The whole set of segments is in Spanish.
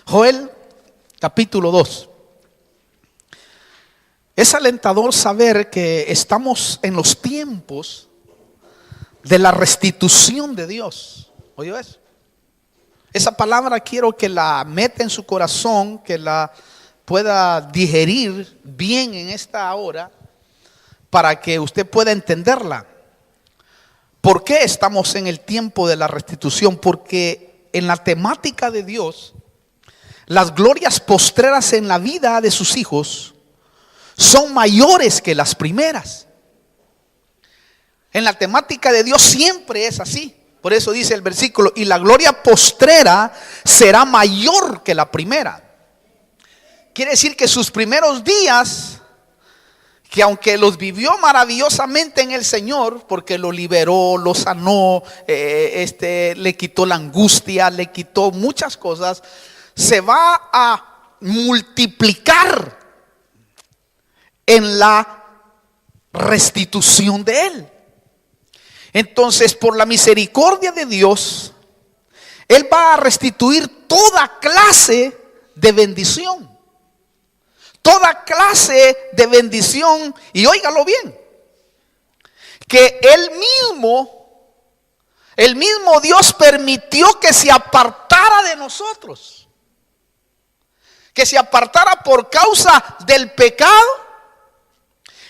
Joel capítulo 2. Es alentador saber que estamos en los tiempos de la restitución de Dios. ¿Oyó eso? Esa palabra quiero que la meta en su corazón, que la pueda digerir bien en esta hora, para que usted pueda entenderla. ¿Por qué estamos en el tiempo de la restitución? Porque en la temática de Dios, las glorias postreras en la vida de sus hijos son mayores que las primeras. En la temática de Dios siempre es así. Por eso dice el versículo: y la gloria postrera será mayor que la primera. Quiere decir que sus primeros días, que aunque los vivió maravillosamente en el Señor, porque lo liberó, lo sanó, le quitó la angustia, le quitó muchas cosas, se va a multiplicar en la restitución de Él. Entonces, por la misericordia de Dios, Él va a restituir toda clase de bendición. Toda clase de bendición. Y óigalo bien, que el mismo Dios permitió que se apartara de nosotros, que se apartara por causa del pecado,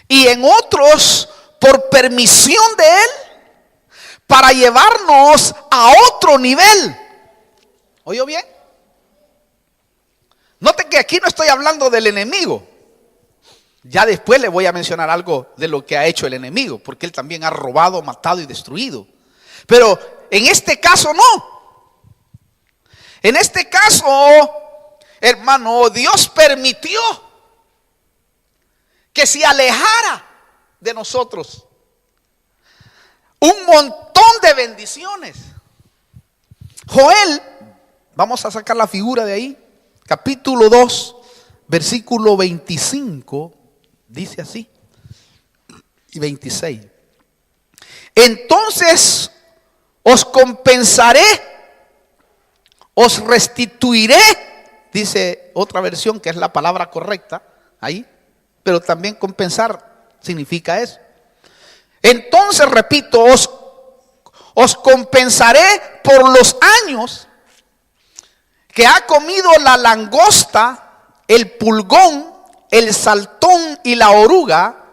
y en otros por permisión de Él, para llevarnos a otro nivel. ¿Oyó bien? Note que aquí no estoy hablando del enemigo. Ya después le voy a mencionar algo de lo que ha hecho el enemigo, porque él también ha robado, matado y destruido. Pero en este caso no. En este caso, hermano, Dios permitió que se alejara de nosotros un montón de bendiciones. Joel, vamos a sacar la figura de ahí, capítulo 2, versículo 25, dice así, y 26. Entonces os compensaré, os restituiré, dice otra versión que es la palabra correcta ahí, pero también compensar significa eso. Entonces, repito, os compensaré por los años que ha comido la langosta, el pulgón, el saltón y la oruga,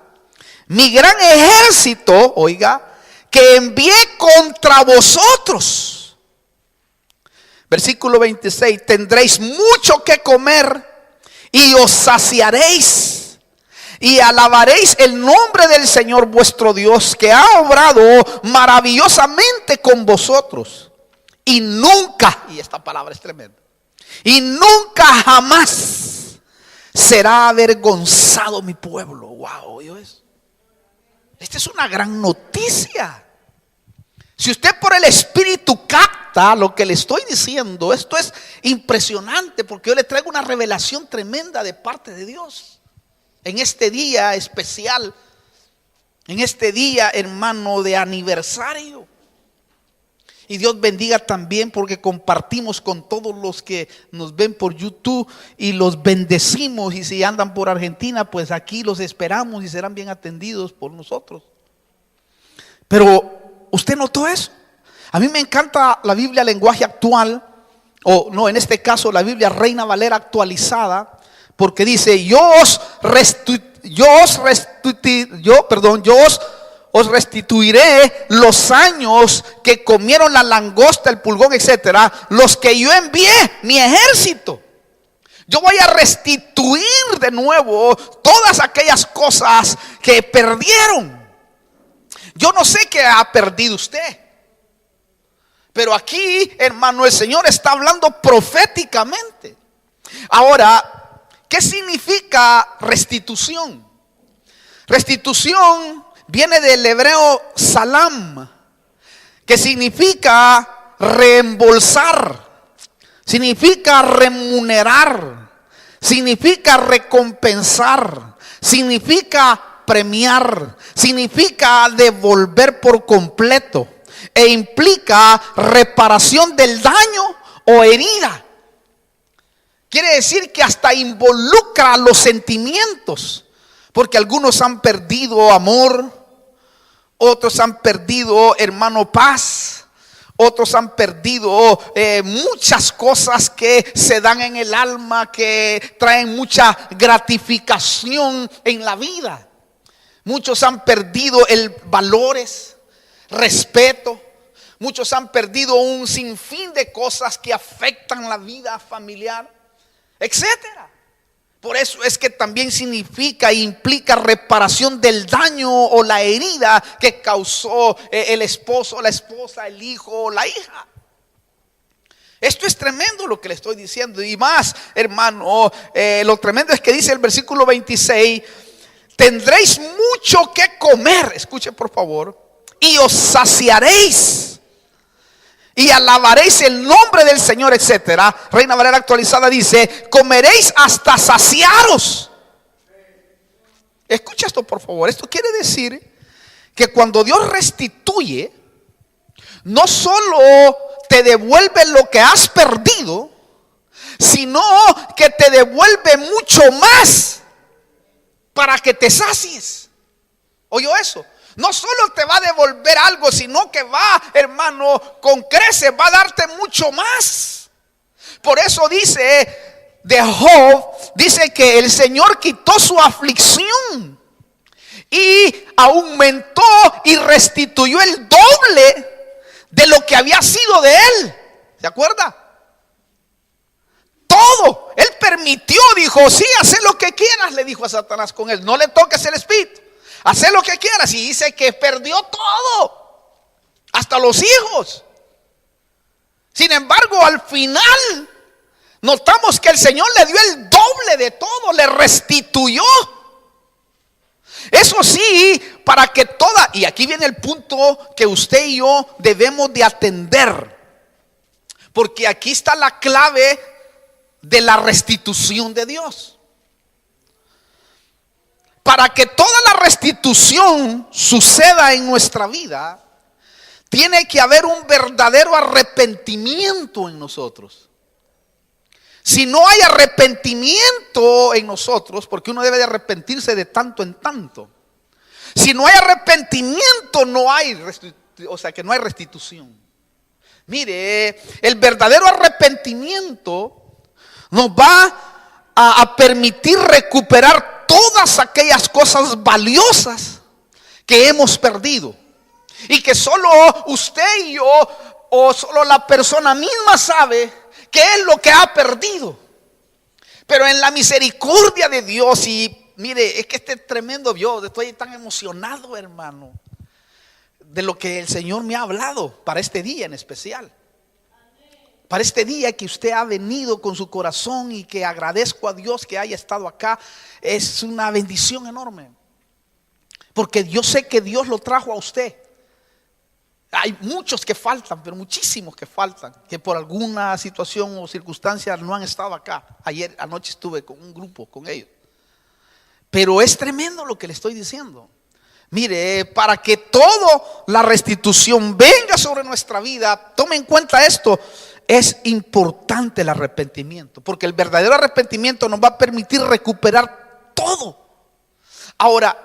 mi gran ejército, oiga, que envié contra vosotros. Versículo 26, tendréis mucho que comer y os saciaréis. Y alabaréis el nombre del Señor vuestro Dios, que ha obrado maravillosamente con vosotros. Y nunca, y esta palabra es tremenda, y nunca jamás será avergonzado mi pueblo. Wow, ¿oyó eso? Esta es una gran noticia. Si usted por el Espíritu capta lo que le estoy diciendo, esto es impresionante, porque yo le traigo una revelación tremenda de parte de Dios. En este día especial, en este día, hermano, de aniversario. Y Dios bendiga también, porque compartimos con todos los que nos ven por YouTube y los bendecimos. Y si andan por Argentina, pues aquí los esperamos y serán bien atendidos por nosotros. Pero ¿usted notó eso? A mí me encanta la Biblia lenguaje actual, o no, en este caso la Biblia Reina Valera actualizada, porque dice: yo os restituiré los años que comieron la langosta, el pulgón, etcétera, los que yo envié, mi ejército. Yo voy a restituir de nuevo todas aquellas cosas que perdieron. Yo no sé qué ha perdido usted, pero aquí, hermano, el Señor está hablando proféticamente. Ahora, ¿qué significa restitución? Restitución viene del hebreo salam, que significa reembolsar, significa remunerar, significa recompensar, significa premiar, significa devolver por completo, e implica reparación del daño o herida. Quiere decir que hasta involucra los sentimientos, porque algunos han perdido amor, otros han perdido, hermano, paz, otros han perdido muchas cosas que se dan en el alma, que traen mucha gratificación en la vida. Muchos han perdido valores, respeto. Muchos han perdido un sinfín de cosas que afectan la vida familiar, etcétera. Por eso es que también significa e implica reparación del daño o la herida que causó el esposo, la esposa, el hijo o la hija. Esto es tremendo lo que le estoy diciendo. Y más, hermano, lo tremendo es que dice el versículo 26: tendréis mucho que comer, escuche por favor, y os saciaréis y alabaréis el nombre del Señor, etcétera. Reina Valera actualizada dice: comeréis hasta saciaros. Escucha esto por favor. Esto quiere decir que cuando Dios restituye, no solo te devuelve lo que has perdido, sino que te devuelve mucho más para que te sacies. ¿Oyó eso? No solo te va a devolver algo, sino que va, hermano, con creces, va a darte mucho más. Por eso dice de Job, dice que el Señor quitó su aflicción y aumentó y restituyó el doble de lo que había sido de él. ¿Se acuerda? Todo. Él permitió, dijo: sí, haz lo que quieras, le dijo a Satanás con él. No le toques el espíritu. Haz lo que quieras. Y dice que perdió todo, hasta los hijos. Sin embargo, al final notamos que el Señor le dio el doble de todo, le restituyó. Eso sí, para que toda, y aquí viene el punto que usted y yo debemos de atender, porque aquí está la clave de la restitución de Dios. Para que toda la restitución suceda en nuestra vida, tiene que haber un verdadero arrepentimiento en nosotros. Si no hay arrepentimiento en nosotros, porque uno debe de arrepentirse de tanto en tanto. Si no hay arrepentimiento, no hay restitución. Mire, el verdadero arrepentimiento nos va a permitir recuperar todas aquellas cosas valiosas que hemos perdido y que solo usted y yo, o solo la persona misma, sabe qué es lo que ha perdido. Pero en la misericordia de Dios, y mire, es que este tremendo, yo estoy tan emocionado, hermano, de lo que el Señor me ha hablado para este día en especial. Para este día que usted ha venido con su corazón y que agradezco a Dios que haya estado acá. Es una bendición enorme, porque yo sé que Dios lo trajo a usted. Hay muchos que faltan, pero muchísimos que faltan, que por alguna situación o circunstancia no han estado acá. Ayer anoche estuve con un grupo, con ellos. Pero es tremendo lo que le estoy diciendo. Mire, para que toda la restitución venga sobre nuestra vida, tome en cuenta esto. Es importante el arrepentimiento, porque el verdadero arrepentimiento nos va a permitir recuperar todo. Ahora,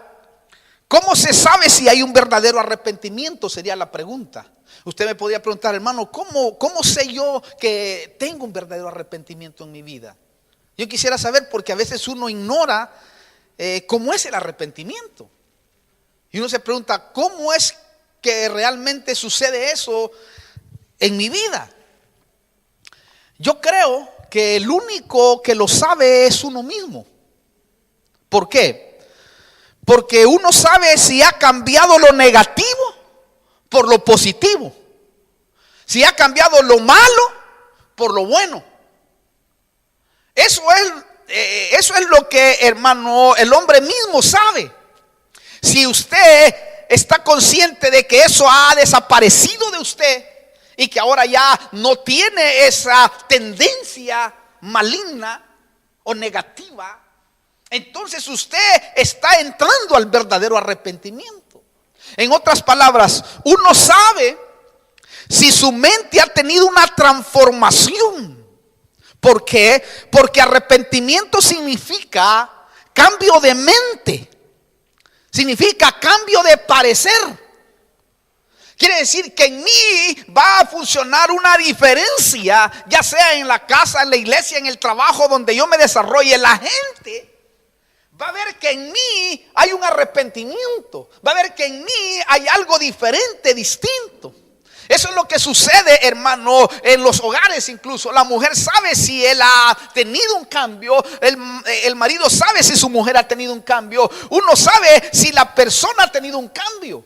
¿cómo se sabe si hay un verdadero arrepentimiento? Sería la pregunta. Usted me podría preguntar: hermano, ¿cómo sé yo que tengo un verdadero arrepentimiento en mi vida? Yo quisiera saber, porque a veces uno ignora cómo es el arrepentimiento. Y uno se pregunta: ¿cómo es que realmente sucede eso en mi vida? Yo creo que el único que lo sabe es uno mismo. ¿Por qué? Porque uno sabe si ha cambiado lo negativo por lo positivo, si ha cambiado lo malo por lo bueno. Eso es lo que, hermano, el hombre mismo sabe. Si usted está consciente de que eso ha desaparecido de usted y que ahora ya no tiene esa tendencia maligna o negativa, entonces usted está entrando al verdadero arrepentimiento. En otras palabras, uno sabe si su mente ha tenido una transformación ¿Por qué? Porque arrepentimiento significa cambio de mente, significa cambio de parecer. Quiere decir que en mí va a funcionar una diferencia, ya sea en la casa, en la iglesia, en el trabajo donde yo me desarrolle. La gente va a ver que en mí hay un arrepentimiento, va a ver que en mí hay algo diferente, distinto. Eso es lo que sucede, hermano, en los hogares incluso. La mujer sabe si él ha tenido un cambio, el marido sabe si su mujer ha tenido un cambio. Uno sabe si la persona ha tenido un cambio.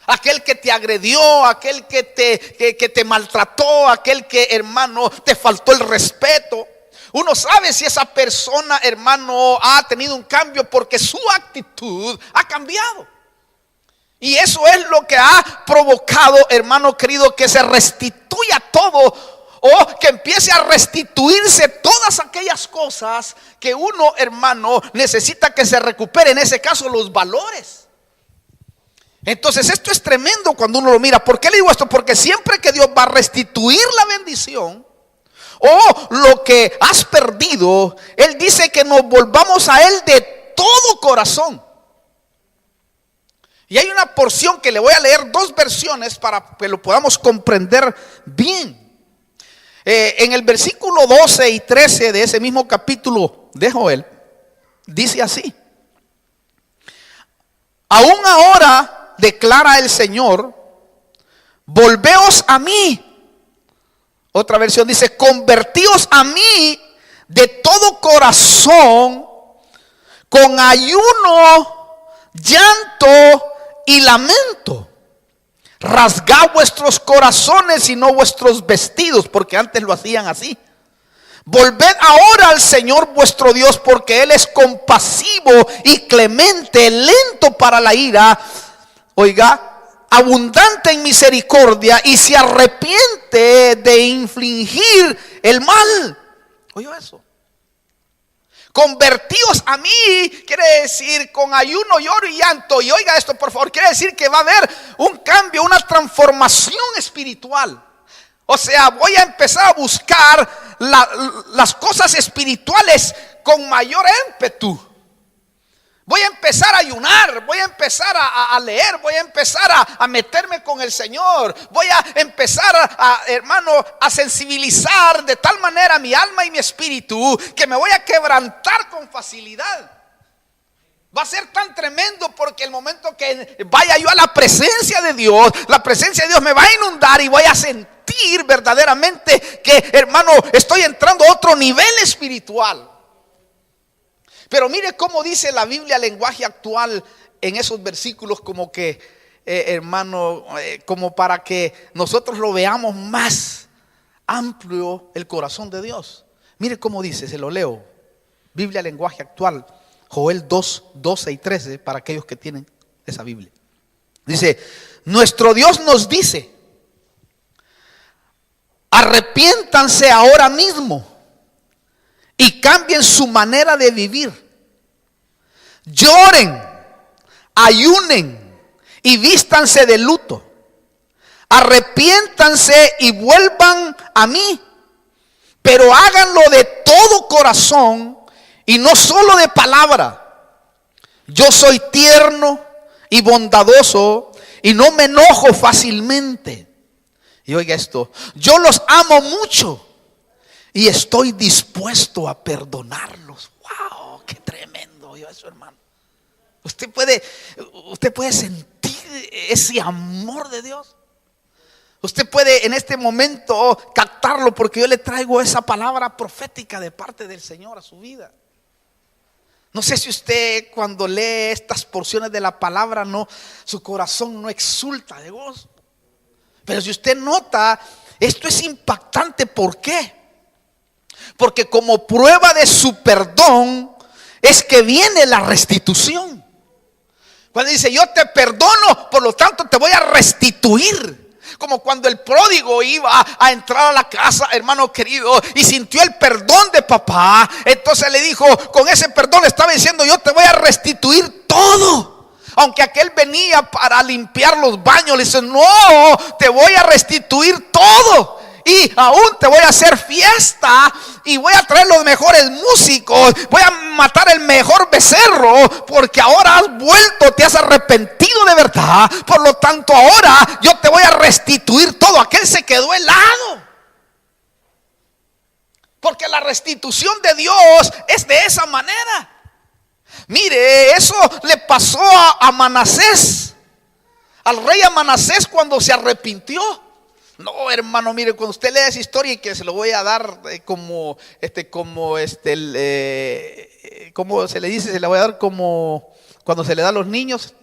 Aquel que te agredió, aquel que te maltrató, aquel que, hermano, te faltó el respeto. Uno sabe si esa persona, hermano, ha tenido un cambio porque su actitud ha cambiado. Y eso es lo que ha provocado, hermano querido, que se restituya todo, o que empiece a restituirse todas aquellas cosas que uno, hermano, necesita que se recupere. En ese caso, los valores. Entonces esto es tremendo cuando uno lo mira. ¿Por qué le digo esto? Porque siempre que Dios va a restituir la bendición o lo que has perdido, Él dice que nos volvamos a Él de todo corazón. Y hay una porción que le voy a leer, 2 versiones para que lo podamos comprender bien. En el versículo 12 y 13 de ese mismo capítulo de Joel, dice así: aún ahora, declara el Señor, volveos a mí. Otra versión dice: convertíos a mí de todo corazón, con ayuno, llanto y lamento. Rasgad vuestros corazones y no vuestros vestidos, porque antes lo hacían así. Volved ahora al Señor vuestro Dios, porque Él es compasivo y clemente, lento para la ira, oiga, abundante en misericordia, y se arrepiente de infligir el mal. ¿Oyó eso? Convertíos a mí quiere decir con ayuno, lloro y llanto. Y oiga esto, por favor, quiere decir que va a haber un cambio, una transformación espiritual. O sea, voy a empezar a buscar las cosas espirituales con mayor ímpetu. Voy a empezar a ayunar, voy a empezar a leer, voy a empezar a meterme con el Señor. Voy a empezar hermano, a sensibilizar de tal manera mi alma y mi espíritu que me voy a quebrantar con facilidad. Va a ser tan tremendo porque el momento que vaya yo a la presencia de Dios, la presencia de Dios me va a inundar y voy a sentir verdaderamente que, hermano, estoy entrando a otro nivel espiritual. Pero mire cómo dice la Biblia, lenguaje actual, en esos versículos, como que, hermano, como para que nosotros lo veamos más amplio el corazón de Dios. Mire cómo dice, se lo leo. Biblia, lenguaje actual, Joel 2, 12 y 13, para aquellos que tienen esa Biblia. Dice: nuestro Dios nos dice: arrepiéntanse ahora mismo y cambien su manera de vivir. Lloren, ayunen y vístanse de luto. Arrepiéntanse y vuelvan a mí, pero háganlo de todo corazón y no solo de palabra. Yo soy tierno y bondadoso y no me enojo fácilmente. Y oiga esto: yo los amo mucho y estoy dispuesto a perdonarlos. ¡Wow! ¡Qué tremendo! Oye eso, hermano. Usted puede sentir ese amor de Dios. Usted puede en este momento captarlo, porque yo le traigo esa palabra profética de parte del Señor a su vida. No sé si usted cuando lee estas porciones de la palabra, su corazón no exulta de gozo. Pero si usted nota, esto es impactante. ¿Por qué? Porque como prueba de su perdón es que viene la restitución. Cuando dice: yo te perdono, por lo tanto te voy a restituir. Como cuando el pródigo iba a entrar a la casa, hermano querido, y sintió el perdón de papá. Entonces le dijo, con ese perdón estaba diciendo: yo te voy a restituir todo. Aunque aquel venía para limpiar los baños, le dice: no, te voy a restituir todo. y aún te voy a hacer fiesta y voy a traer los mejores músicos, voy a matar el mejor becerro, porque ahora has vuelto, te has arrepentido de verdad. Por lo tanto, ahora yo te voy a restituir todo. Aquel se quedó helado, porque la restitución de Dios es de esa manera. Mire, eso le pasó a Manasés, al rey Manasés, cuando se arrepintió. No, hermano, mire, cuando usted lea esa historia, y que se lo voy a dar ¿cómo se le dice? Se le voy a dar como cuando se le da a los niños,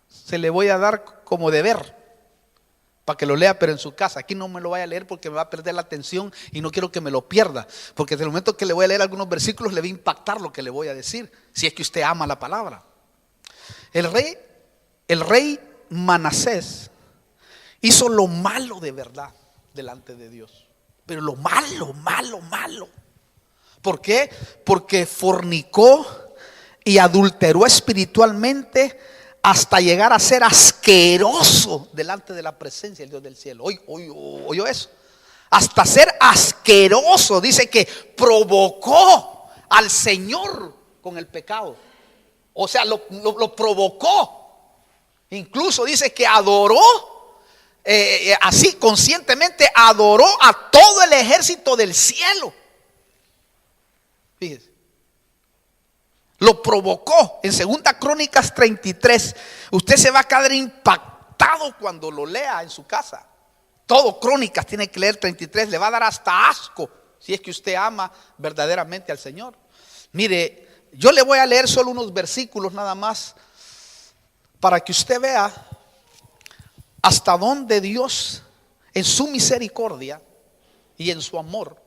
se le voy a dar como deber, para que lo lea, pero en su casa. Aquí no me lo vaya a leer porque me va a perder la atención y no quiero que me lo pierda, porque desde el momento que le voy a leer algunos versículos le va a impactar lo que le voy a decir, si es que usted ama la palabra. El rey Manasés hizo lo malo de verdad delante de Dios, pero lo malo. ¿Por qué? Porque fornicó y adulteró espiritualmente hasta llegar a ser asqueroso delante de la presencia del Dios del cielo. ¿Oyó eso? Hasta ser asqueroso. Dice que provocó al Señor con el pecado. O sea, lo provocó. Incluso dice que adoró, así conscientemente adoró a todo el ejército del cielo. Fíjese. Lo provocó. En 2 Crónicas 33, usted se va a quedar impactado cuando lo lea en su casa. Todo Crónicas tiene que leer 33, le va a dar hasta asco, si es que usted ama verdaderamente al Señor. Mire, yo le voy a leer solo unos versículos nada más, para que usted vea hasta dónde Dios, en su misericordia y en su amor,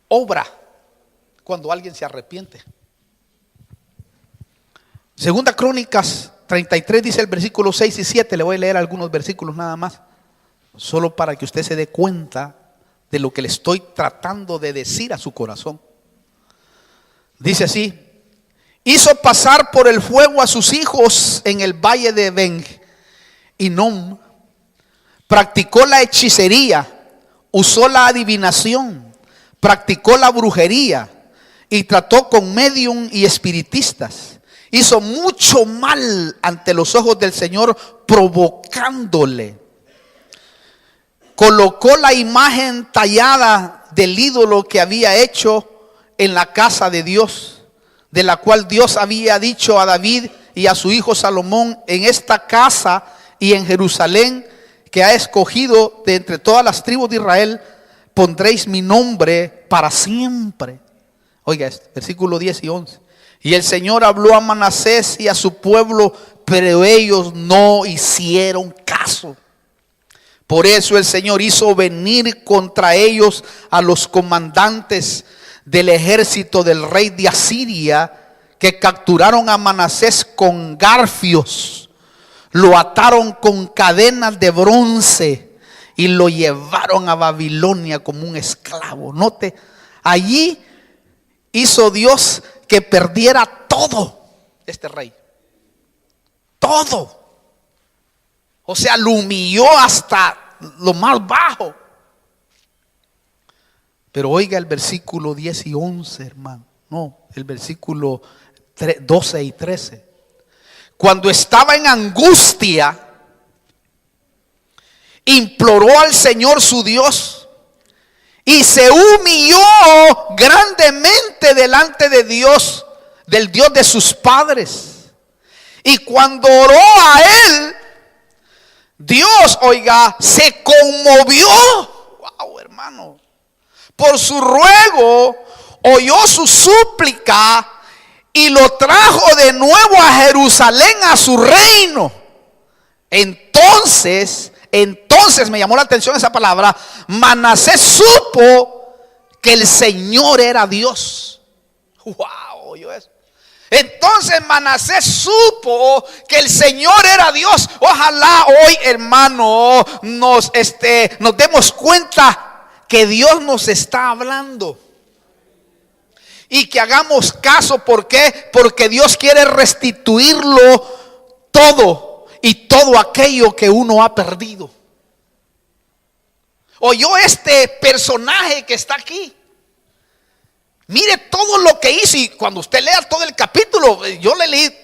obra cuando alguien se arrepiente. 2 Crónicas 33 dice el versículo 6 y 7. Le voy a leer algunos versículos nada más, solo para que usted se dé cuenta de lo que le estoy tratando de decir a su corazón. Dice así: hizo pasar por el fuego a sus hijos en el valle de Ben-Hinnom, practicó la hechicería, usó la adivinación, practicó la brujería y trató con medium y espiritistas. Hizo mucho mal ante los ojos del Señor, provocándole. Colocó la imagen tallada del ídolo que había hecho en la casa de Dios, de la cual Dios había dicho a David y a su hijo Salomón: en esta casa y en Jerusalén, que ha escogido de entre todas las tribus de Israel, pondréis mi nombre para siempre. Oiga esto, versículo 10 y 11. Y el Señor habló a Manasés y a su pueblo, pero ellos no hicieron caso. Por eso el Señor hizo venir contra ellos a los comandantes del ejército del rey de Asiria, que capturaron a Manasés con garfios, lo ataron con cadenas de bronce y lo llevaron a Babilonia como un esclavo. Note, allí hizo Dios que perdiera todo este rey. Todo. O sea, lo humilló hasta lo más bajo. Pero oiga el versículo 10 y 11, hermano. No, el versículo 12 y 13. Cuando estaba en angustia, imploró al Señor su Dios y se humilló grandemente delante de Dios, del Dios de sus padres. Y cuando oró a él, Dios, oiga, se conmovió. Wow, hermano. Por su ruego, oyó su súplica y lo trajo de nuevo a Jerusalén, a su reino. Entonces me llamó la atención esa palabra. Manasés supo que el Señor era Dios. Wow, oyó eso. Entonces Manasés supo que el Señor era Dios. Ojalá hoy, hermano, nos demos cuenta que Dios nos está hablando y que hagamos caso. ¿Por qué? Porque Dios quiere restituirlo todo y todo aquello que uno ha perdido. oyó este personaje que está aquí. Mire todo lo que hizo. Y cuando usted lea todo el capítulo, yo le leí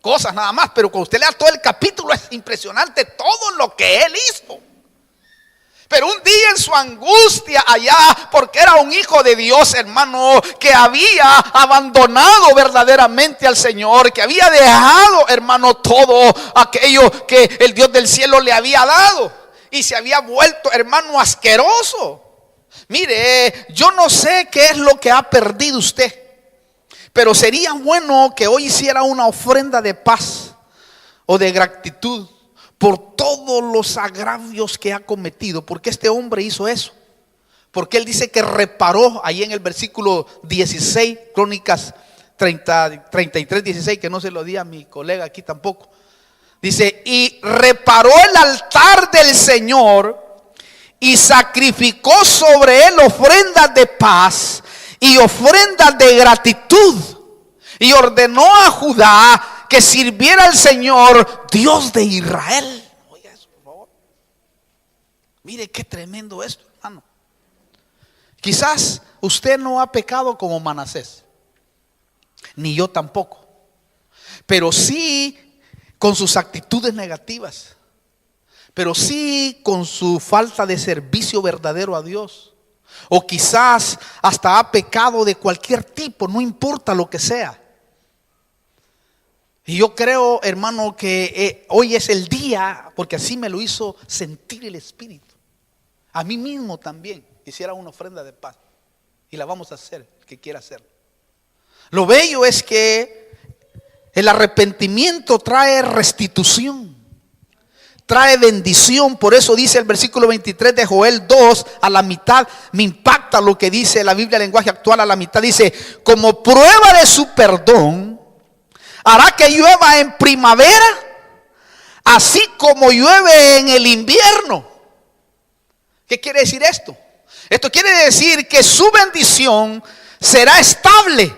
cosas nada más, pero cuando usted lea todo el capítulo es impresionante todo lo que él hizo. Pero un día en su angustia allá, porque era un hijo de Dios, hermano, que había abandonado verdaderamente al Señor, que había dejado, hermano, todo aquello que el Dios del cielo le había dado, y se había vuelto, hermano, asqueroso. Mire, yo no sé qué es lo que ha perdido usted, pero sería bueno que hoy hiciera una ofrenda de paz o de gratitud por todos los agravios que ha cometido, porque este hombre hizo eso. Porque él dice que reparó, ahí en el versículo 16, Crónicas 33, 16, que no se lo di a mi colega aquí tampoco. Dice, y reparó el altar del Señor y sacrificó sobre él ofrendas de paz y ofrendas de gratitud, y ordenó a Judá que sirviera al Señor, Dios de Israel. Oiga eso, por favor. Mire qué tremendo esto, hermano. Quizás usted no ha pecado como Manasés, ni yo tampoco, pero sí con sus actitudes negativas, pero sí con su falta de servicio verdadero a Dios. O quizás hasta ha pecado de cualquier tipo, no importa lo que sea. Y yo creo, hermano, que hoy es el día, porque así me lo hizo sentir el Espíritu. A mí mismo también hiciera una ofrenda de paz, y la vamos a hacer, el que quiera hacerlo. Lo bello es que el arrepentimiento trae restitución, trae bendición. Por eso dice el versículo 23 de Joel 2, a la mitad, me impacta lo que dice la Biblia, lenguaje actual, a la mitad dice, como prueba de su perdón, hará que llueva en primavera, así como llueve en el invierno. ¿Qué quiere decir esto? Esto quiere decir que su bendición será estable,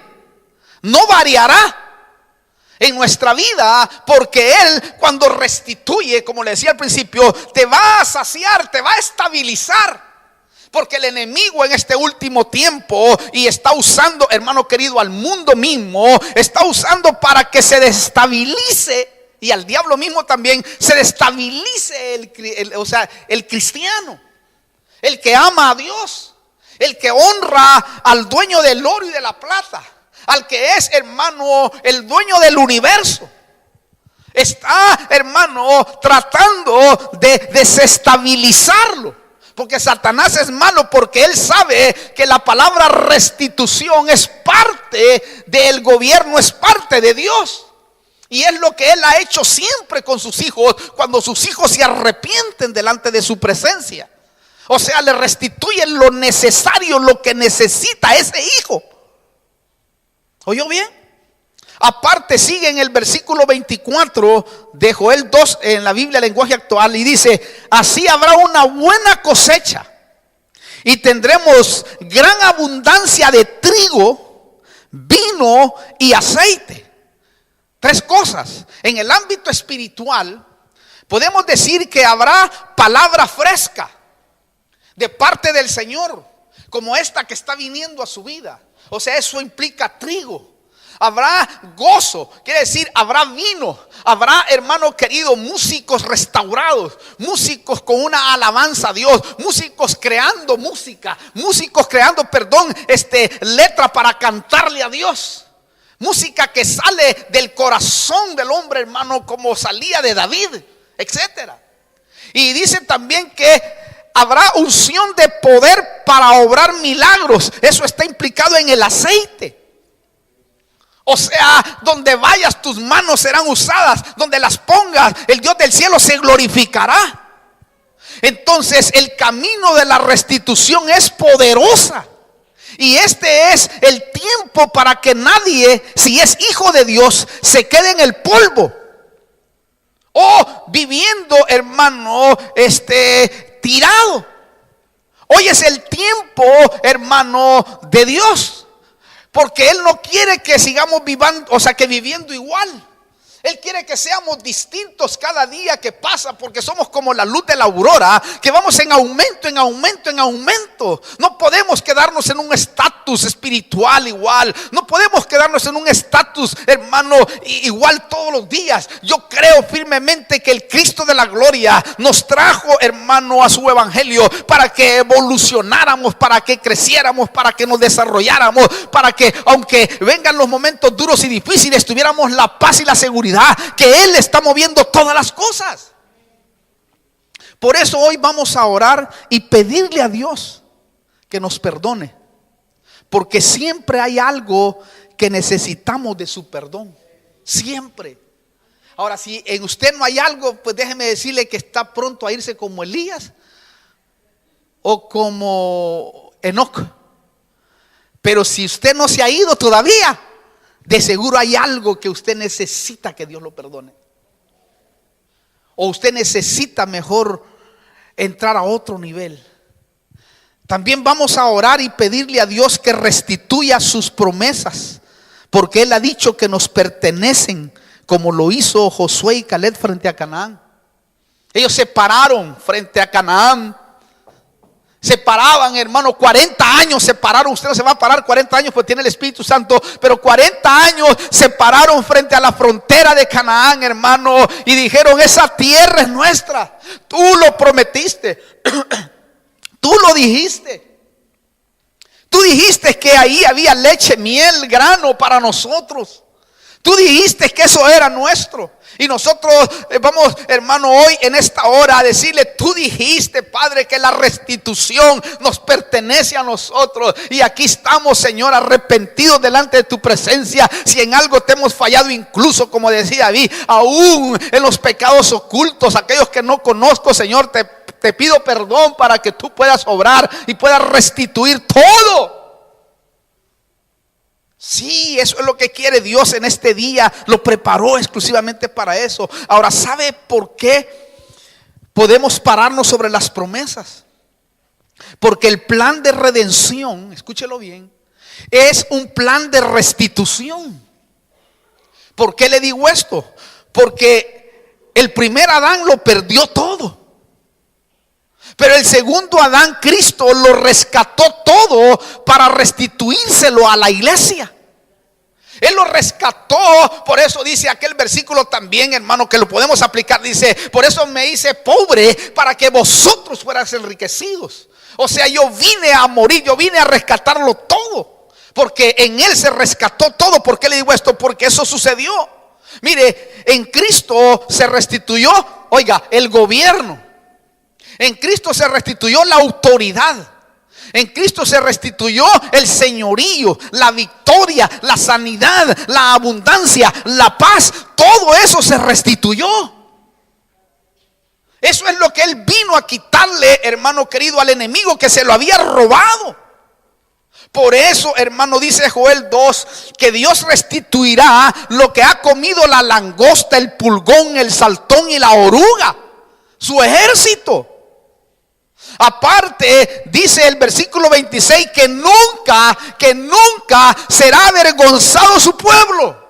no variará en nuestra vida, porque Él, cuando restituye, como le decía al principio, te va a saciar, te va a estabilizar. Porque el enemigo en este último tiempo, y está usando, hermano querido, al mundo mismo, está usando para que se destabilice, y al diablo mismo también, se destabilice el cristiano, el que ama a Dios, el que honra al dueño del oro y de la plata, al que es, hermano, el dueño del universo. Está, hermano, tratando de desestabilizarlo, porque Satanás es malo, porque él sabe que la palabra restitución es parte del gobierno, es parte de Dios. Y es lo que él ha hecho siempre con sus hijos, cuando sus hijos se arrepienten delante de su presencia. O sea, le restituyen lo necesario, lo que necesita ese hijo. ¿Oyó bien? Aparte sigue en el versículo 24 de Joel 2 en la Biblia lenguaje actual, y dice, así habrá una buena cosecha y tendremos gran abundancia de trigo, vino y aceite. Tres cosas. En el ámbito espiritual podemos decir que habrá palabra fresca de parte del Señor, como esta que está viniendo a su vida. O sea, eso implica trigo. Habrá gozo, quiere decir, habrá vino. Habrá, hermano querido, músicos restaurados, músicos con una alabanza a Dios, músicos creando música, músicos creando, letra para cantarle a Dios. Música que sale del corazón del hombre, hermano, como salía de David, etcétera. Y dice también que habrá unción de poder para obrar milagros. Eso está implicado en el aceite. O sea, donde vayas tus manos serán usadas, donde las pongas el Dios del cielo se glorificará. Entonces el camino de la restitución es poderosa. Y este es el tiempo para que nadie, si es hijo de Dios, se quede en el polvo. O viviendo, hermano, tirado. Hoy es el tiempo, hermano, de Dios. Porque Él no quiere que sigamos viviendo igual. Él quiere que seamos distintos cada día que pasa, porque somos como la luz de la aurora, que vamos en aumento, en aumento, en aumento. No podemos quedarnos en un estatus espiritual igual. No podemos quedarnos en un estatus, hermano, igual todos los días. Yo creo firmemente que el Cristo de la gloria nos trajo, hermano, a su evangelio para que evolucionáramos, para que creciéramos, para que nos desarrolláramos, para que aunque vengan los momentos duros y difíciles, tuviéramos la paz y la seguridad que Él está moviendo todas las cosas. Por eso hoy vamos a orar y pedirle a Dios que nos perdone, porque siempre hay algo que necesitamos de su perdón, siempre. Ahora, si en usted no hay algo, pues déjeme decirle que está pronto a irse como Elías o como Enoc. Pero si usted no se ha ido todavía, de seguro hay algo que usted necesita que Dios lo perdone. O usted necesita mejor entrar a otro nivel. También vamos a orar y pedirle a Dios que restituya sus promesas, porque Él ha dicho que nos pertenecen, como lo hizo Josué y Caleb frente a Canaán. Ellos se pararon frente a Canaán. Se paraban, hermano, 40 años se pararon. Usted no se va a parar 40 años porque tiene el Espíritu Santo, pero 40 años se pararon frente a la frontera de Canaán, hermano, y dijeron: esa tierra es nuestra. Tú lo prometiste. Tú lo dijiste. Tú dijiste que ahí había leche, miel, grano para nosotros. Tú dijiste que eso era nuestro. Y nosotros vamos, hermano, hoy en esta hora a decirle: tú dijiste, Padre, que la restitución nos pertenece a nosotros. Y aquí estamos, Señor, arrepentidos delante de tu presencia. Si en algo te hemos fallado, incluso como decía David, aún en los pecados ocultos, aquellos que no conozco, Señor, te pido perdón para que tú puedas obrar y puedas restituir todo. Sí, eso es lo que quiere Dios en este día. Lo preparó exclusivamente para eso. Ahora, ¿sabe por qué podemos pararnos sobre las promesas? Porque el plan de redención, escúchelo bien, es un plan de restitución. ¿Por qué le digo esto? Porque el primer Adán lo perdió todo, pero el segundo Adán, Cristo, lo rescató todo para restituírselo a la iglesia. Él lo rescató. Por eso dice aquel versículo también, hermano, que lo podemos aplicar. Dice: por eso me hice pobre, para que vosotros fuerais enriquecidos. O sea, yo vine a morir, yo vine a rescatarlo todo, porque en Él se rescató todo. ¿Por qué le digo esto? Porque eso sucedió. Mire, en Cristo se restituyó, oiga, el gobierno. En Cristo se restituyó la autoridad. En Cristo se restituyó el señorío, la victoria, la sanidad, la abundancia, la paz. Todo eso se restituyó. Eso es lo que Él vino a quitarle, hermano querido, al enemigo que se lo había robado. Por eso, hermano, dice Joel 2, que Dios restituirá lo que ha comido la langosta, el pulgón, el saltón y la oruga, su ejército. Aparte, dice el versículo 26, que nunca será avergonzado su pueblo.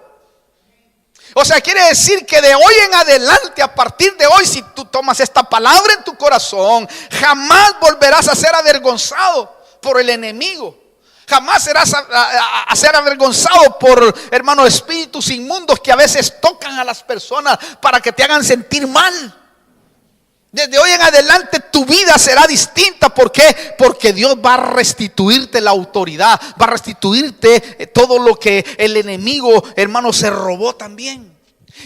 O sea, quiere decir que de hoy en adelante, a partir de hoy, si tú tomas esta palabra en tu corazón, jamás volverás a ser avergonzado por el enemigo. Jamás serás a ser avergonzado por, hermano, espíritus inmundos que a veces tocan a las personas para que te hagan sentir mal. Desde hoy en adelante tu vida será distinta. ¿Por qué? Porque Dios va a restituirte la autoridad, va a restituirte todo lo que el enemigo, hermano, se robó también.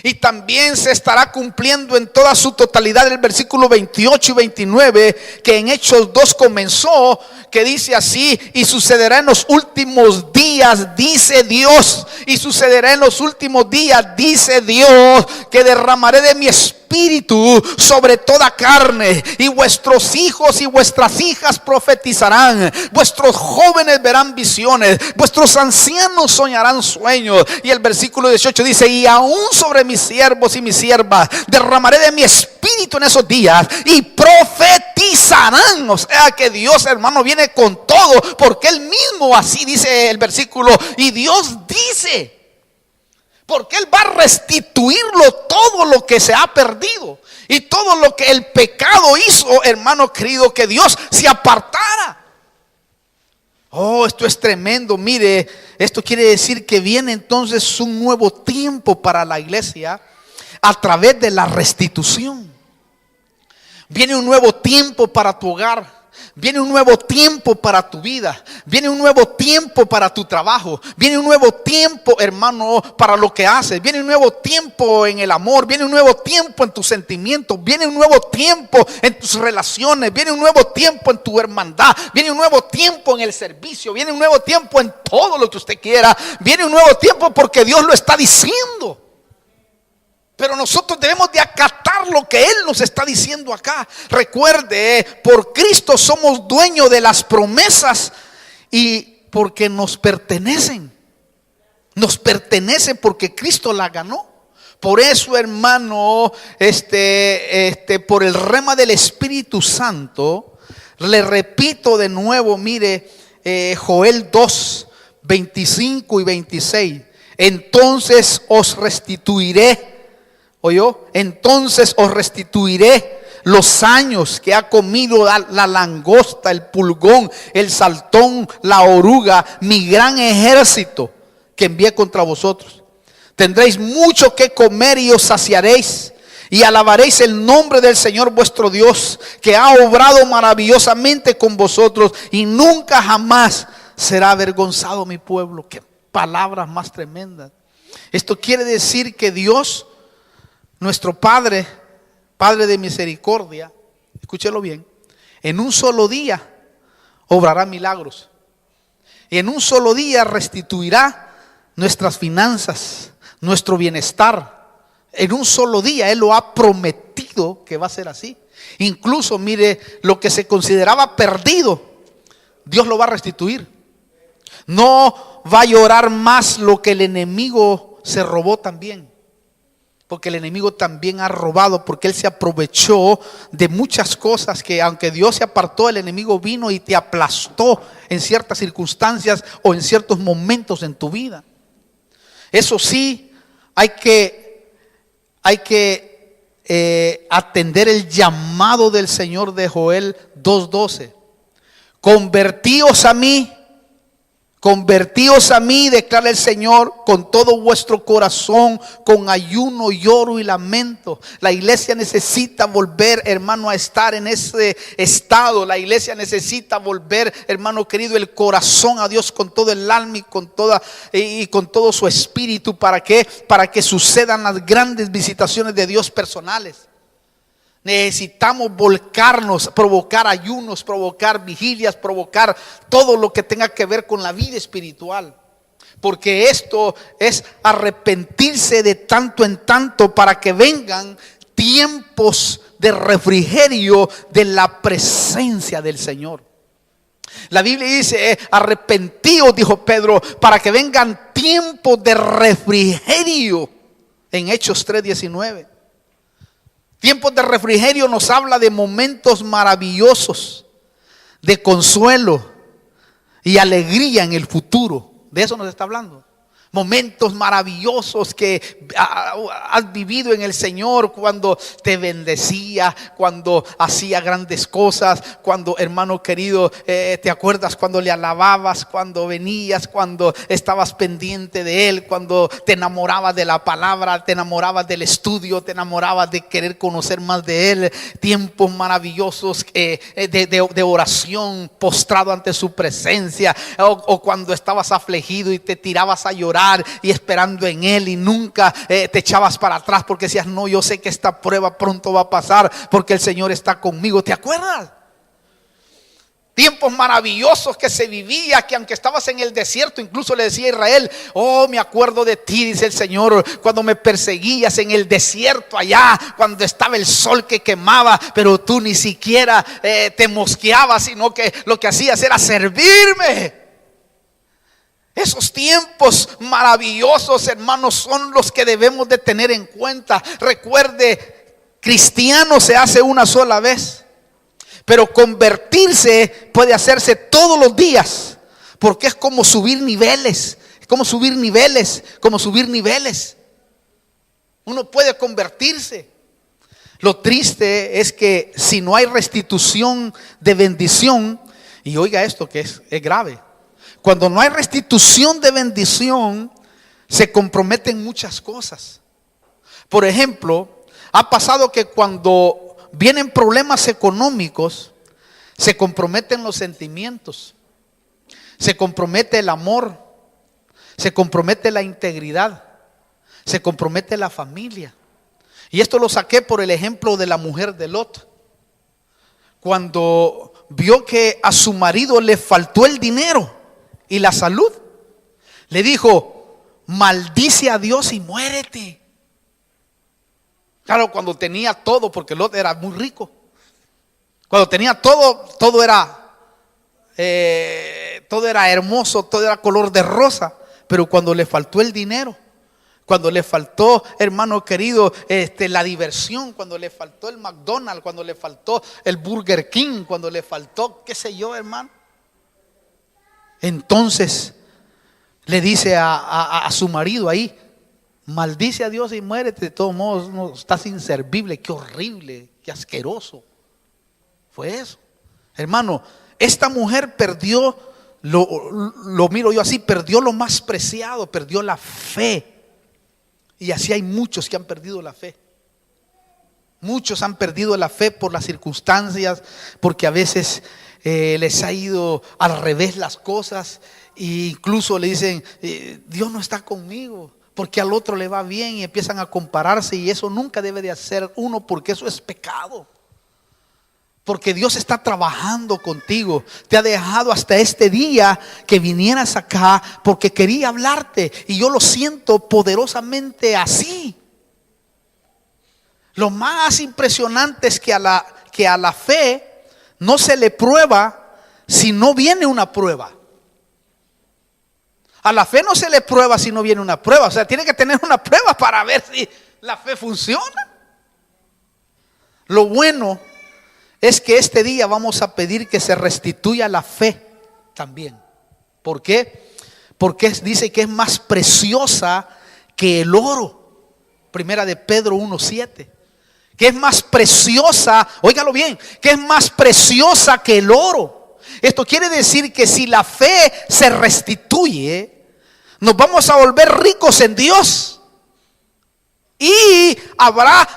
Y también se estará cumpliendo en toda su totalidad el versículo 28 y 29 que en Hechos 2 comenzó, que dice así: y sucederá en los últimos días, dice Dios, y sucederá en los últimos días, dice Dios, que derramaré de mi espíritu sobre toda carne, y vuestros hijos y vuestras hijas profetizarán, vuestros jóvenes verán visiones, vuestros ancianos soñarán sueños. Y el versículo 18 dice: y aún sobre mis siervos y mis siervas derramaré de mi espíritu en esos días, y profetizarán. O sea que Dios, hermano, viene con todo, porque Él mismo, así dice el versículo, y Dios dice. Porque Él va a restituirlo todo lo que se ha perdido y todo lo que el pecado hizo, hermano querido, que Dios se apartara. Oh, esto es tremendo. Mire, esto quiere decir que viene entonces un nuevo tiempo para la iglesia a través de la restitución. Viene un nuevo tiempo para tu hogar. Viene un nuevo tiempo para tu vida. Viene un nuevo tiempo para tu trabajo. Viene un nuevo tiempo, hermano, para lo que haces. Viene un nuevo tiempo en el amor. Viene un nuevo tiempo en tus sentimientos. Viene un nuevo tiempo en tus relaciones. Viene un nuevo tiempo en tu hermandad. Viene un nuevo tiempo en el servicio. Viene un nuevo tiempo en todo lo que usted quiera. Viene un nuevo tiempo porque Dios lo está diciendo. Pero nosotros debemos de acatar lo que Él nos está diciendo acá. Recuerde, por Cristo somos dueños de las promesas y porque nos pertenecen. Nos pertenece porque Cristo la ganó. Por eso, hermano, por el rema del Espíritu Santo, le repito de nuevo, mire, Joel 2, 25 y 26. Entonces os restituiré. ¿Oyó? Entonces os restituiré los años que ha comido la langosta, el pulgón, el saltón, la oruga, mi gran ejército que envié contra vosotros. Tendréis mucho que comer y os saciaréis y alabaréis el nombre del Señor vuestro Dios, que ha obrado maravillosamente con vosotros y nunca jamás será avergonzado mi pueblo. Qué palabras más tremendas. Esto quiere decir que Dios, nuestro Padre, Padre de misericordia, escúchelo bien, en un solo día obrará milagros. Y en un solo día restituirá nuestras finanzas, nuestro bienestar. En un solo día Él lo ha prometido que va a ser así. Incluso, mire, lo que se consideraba perdido, Dios lo va a restituir. No va a llorar más lo que el enemigo se robó también. Porque el enemigo también ha robado, porque él se aprovechó de muchas cosas que aunque Dios se apartó, el enemigo vino y te aplastó en ciertas circunstancias o en ciertos momentos en tu vida. Eso sí, hay que atender el llamado del Señor de Joel 2:12. Convertíos a mí, declara el Señor, con todo vuestro corazón, con ayuno, lloro y lamento. La iglesia necesita volver, hermano, a estar en ese estado. La iglesia necesita volver, hermano querido, el corazón a Dios con todo el alma y con todo su espíritu. ¿Para qué? Para que sucedan las grandes visitaciones de Dios personales. Necesitamos volcarnos, provocar ayunos, provocar vigilias, provocar todo lo que tenga que ver con la vida espiritual. Porque esto es arrepentirse de tanto en tanto para que vengan tiempos de refrigerio de la presencia del Señor. La Biblia dice, arrepentíos, dijo Pedro, para que vengan tiempos de refrigerio. En Hechos 3:19. Tiempos de refrigerio nos habla de momentos maravillosos, de consuelo y alegría en el futuro. De eso nos está hablando. Momentos maravillosos que has vivido en el Señor, cuando te bendecía, cuando hacía grandes cosas, cuando, hermano querido, te acuerdas cuando le alababas, cuando venías, cuando estabas pendiente de Él, cuando te enamorabas de la palabra, te enamorabas del estudio, te enamorabas de querer conocer más de Él. Tiempos maravillosos de oración, postrado ante su presencia, o cuando estabas afligido y te tirabas a llorar y esperando en Él y nunca te echabas para atrás porque decías, no, yo sé que esta prueba pronto va a pasar porque el Señor está conmigo. ¿Te acuerdas? Tiempos maravillosos que se vivía, que aunque estabas en el desierto, incluso le decía a Israel, oh, me acuerdo de ti, dice el Señor, cuando me perseguías en el desierto allá, cuando estaba el sol que quemaba, pero tú ni siquiera te mosqueabas, sino que lo que hacías era servirme. Esos tiempos maravillosos, hermanos, son los que debemos de tener en cuenta. Recuerde, cristiano se hace una sola vez, pero convertirse puede hacerse todos los días, porque es como subir niveles, como subir niveles, como subir niveles. Uno puede convertirse. Lo triste es que si no hay restitución de bendición, y oiga esto que es grave, cuando no hay restitución de bendición, se comprometen muchas cosas. Por ejemplo, ha pasado que cuando vienen problemas económicos, se comprometen los sentimientos, se compromete el amor, se compromete la integridad, se compromete la familia. Y esto lo saqué por el ejemplo de la mujer de Lot. Cuando vio que a su marido le faltó el dinero y la salud, le dijo: maldice a Dios y muérete. Claro, cuando tenía todo, porque Lot era muy rico. Cuando tenía todo, todo era hermoso, todo era color de rosa. Pero cuando le faltó el dinero, cuando le faltó, hermano querido, la diversión, cuando le faltó el McDonald's, cuando le faltó el Burger King, cuando le faltó, qué sé yo, hermano, entonces le dice a su marido ahí: maldice a Dios y muérete. De todos modos, no, estás inservible. Qué horrible, qué asqueroso fue eso, hermano. Esta mujer perdió, lo miro yo así, perdió lo más preciado, perdió la fe. Y así hay muchos que han perdido la fe. Muchos han perdido la fe por las circunstancias, porque a veces les ha ido al revés las cosas, e incluso le dicen: Dios no está conmigo, porque al otro le va bien, y empiezan a compararse. Y eso nunca debe de hacer uno, porque eso es pecado. Porque Dios está trabajando contigo. Te ha dejado hasta este día que vinieras acá porque quería hablarte. Y yo lo siento poderosamente así. Lo más impresionante es que a la fe no se le prueba si no viene una prueba. A la fe no se le prueba si no viene una prueba. O sea, tiene que tener una prueba para ver si la fe funciona. Lo bueno es que este día vamos a pedir que se restituya la fe también. ¿Por qué? Porque dice que es más preciosa que el oro. Primera de Pedro 1:7. Que es más preciosa, óigalo bien, que es más preciosa que el oro. Esto quiere decir que si la fe se restituye, nos vamos a volver ricos en Dios. Y habrá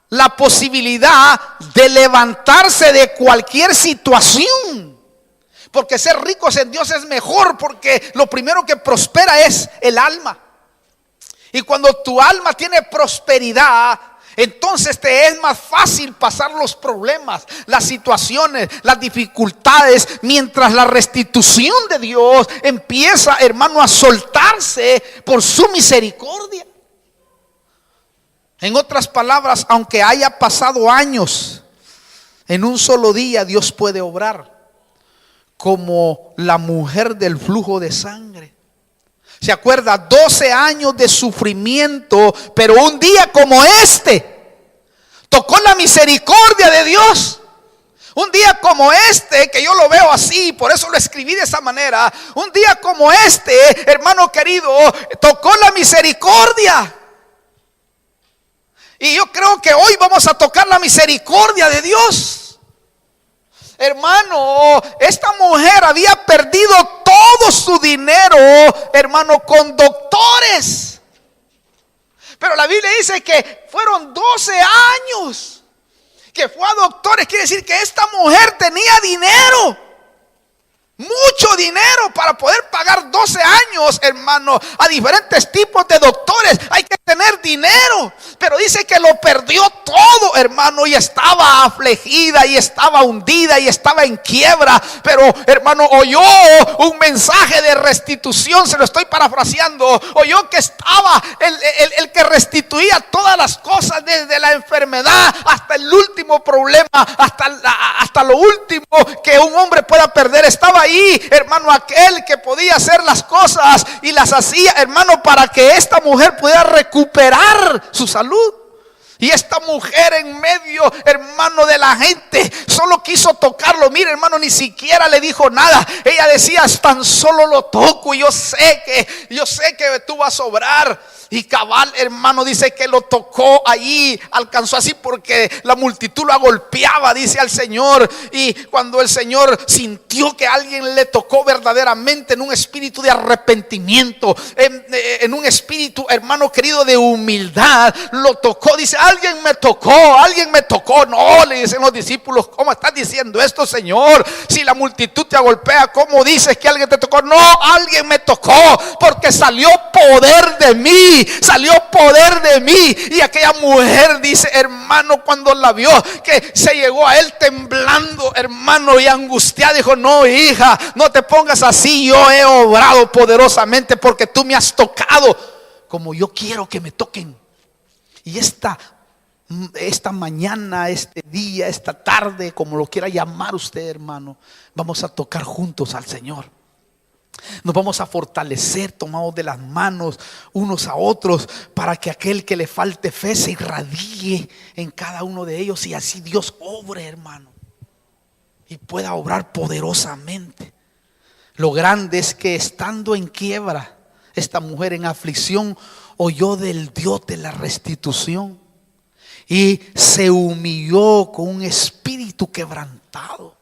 la posibilidad de levantarse de cualquier situación. Porque ser ricos en Dios es mejor, porque lo primero que prospera es el alma. Y cuando tu alma tiene prosperidad, entonces te es más fácil pasar los problemas, las situaciones, las dificultades, mientras la restitución de Dios empieza, hermano, a soltarse por su misericordia. En otras palabras, aunque haya pasado años, en un solo día Dios puede obrar. Como la mujer del flujo de sangre. ¿Se acuerda? 12 años de sufrimiento, pero un día como este tocó la misericordia de Dios. Un día como este, que yo lo veo así, por eso lo escribí de esa manera. Un día como este, hermano querido, tocó la misericordia. Y yo creo que hoy vamos a tocar la misericordia de Dios. Hermano, esta mujer había perdido todo su dinero, hermano, con doctores. Pero la Biblia dice que fueron 12 años que fue a doctores. Quiere decir que esta mujer tenía dinero. Mucho dinero para poder pagar 12 años, hermano, a diferentes tipos de doctores. Hay que tener dinero. Pero dice que lo perdió todo, hermano, y estaba afligida, y estaba hundida, y estaba en quiebra. Pero, hermano, oyó un mensaje de restitución. Se lo estoy parafraseando. Oyó que estaba el que restituía todas las cosas, desde la enfermedad hasta el último problema, hasta lo último que un hombre pueda perder. Estaba ahí, hermano, aquel que podía hacer las cosas y las hacía, hermano, para que esta mujer pudiera recuperar su salud. Y esta mujer, en medio, hermano, de la gente, solo quiso tocarlo. Mire, hermano, ni siquiera le dijo nada. Ella decía: tan solo lo toco y yo sé que tú vas a obrar. Y cabal, hermano, dice que lo tocó allí, alcanzó así porque la multitud lo agolpeaba, dice al Señor. Y cuando el Señor sintió que alguien le tocó verdaderamente en un espíritu de arrepentimiento, en un espíritu, hermano querido, de humildad, lo tocó. Dice, alguien me tocó, alguien me tocó. No, le dicen los discípulos, ¿cómo estás diciendo esto, Señor? Si la multitud te agolpea, ¿cómo dices que alguien te tocó? No, alguien me tocó, porque salió poder de mí. Salió poder de mí. Y aquella mujer, dice, hermano, cuando la vio, que se llegó a él temblando, hermano, y angustiada, dijo, no, hija, no te pongas así. Yo he obrado poderosamente porque tú me has tocado como yo quiero que me toquen. Y esta mañana, este día, esta tarde, como lo quiera llamar usted, hermano, vamos a tocar juntos al Señor. Nos vamos a fortalecer tomados de las manos unos a otros, para que aquel que le falte fe se irradie en cada uno de ellos, y así Dios obre, hermano, y pueda obrar poderosamente. Lo grande es que, estando en quiebra, esta mujer en aflicción oyó del Dios de la restitución y se humilló con un espíritu quebrantado.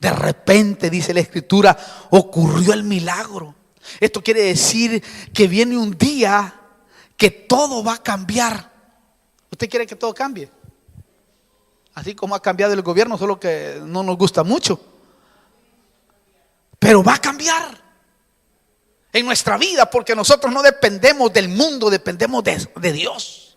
De repente, dice la Escritura, ocurrió el milagro. Esto quiere decir que viene un día que todo va a cambiar. ¿Usted quiere que todo cambie? Así como ha cambiado el gobierno, solo que no nos gusta mucho. Pero va a cambiar en nuestra vida, porque nosotros no dependemos del mundo, dependemos de Dios.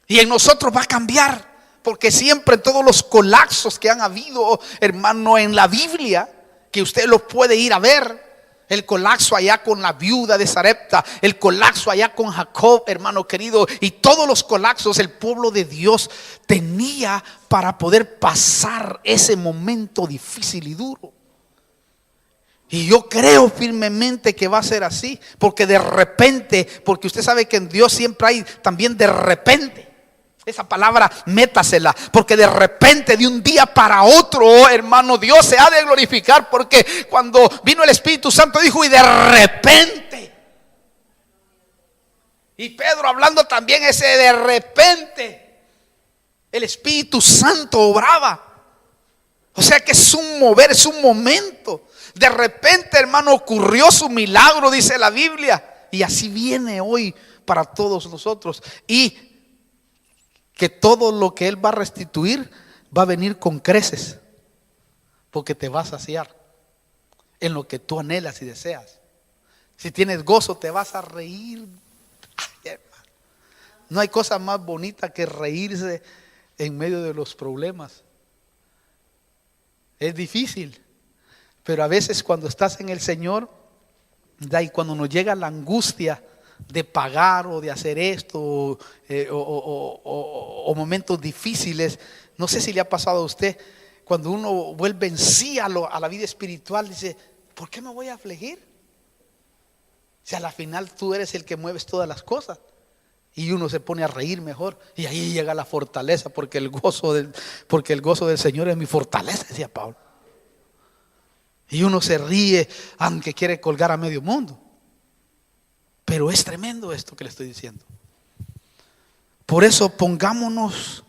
Y en nosotros va a cambiar. Porque siempre, en todos los colapsos que han habido, hermano, en la Biblia, que usted los puede ir a ver, el colapso allá con la viuda de Sarepta, el colapso allá con Jacob, hermano querido, y todos los colapsos el pueblo de Dios tenía para poder pasar ese momento difícil y duro. Y yo creo firmemente que va a ser así, porque de repente, porque usted sabe que en Dios siempre hay también de repente. Esa palabra métasela, porque de repente, de un día para otro, hermano, Dios se ha de glorificar. Porque cuando vino el Espíritu Santo dijo, y de repente. Y Pedro hablando también, ese de repente, el Espíritu Santo obraba. O sea que es un mover, es un momento. De repente, hermano, ocurrió su milagro, dice la Biblia. Y así viene hoy para todos nosotros. Y que todo lo que Él va a restituir va a venir con creces, porque te va a saciar en lo que tú anhelas y deseas. Si tienes gozo, te vas a reír. Ay, hermano, no hay cosa más bonita que reírse en medio de los problemas. Es difícil, pero a veces cuando estás en el Señor, y cuando nos llega la angustia de pagar o de hacer esto, o momentos difíciles, no sé si le ha pasado a usted, cuando uno vuelve en sí a la vida espiritual, dice, ¿por qué me voy a afligir? Si a la final tú eres el que mueves todas las cosas. Y uno se pone a reír mejor, y ahí llega la fortaleza, porque el gozo del Señor es mi fortaleza, decía Pablo. Y uno se ríe aunque quiere colgar a medio mundo. Pero es tremendo esto que le estoy diciendo. Por eso pongamos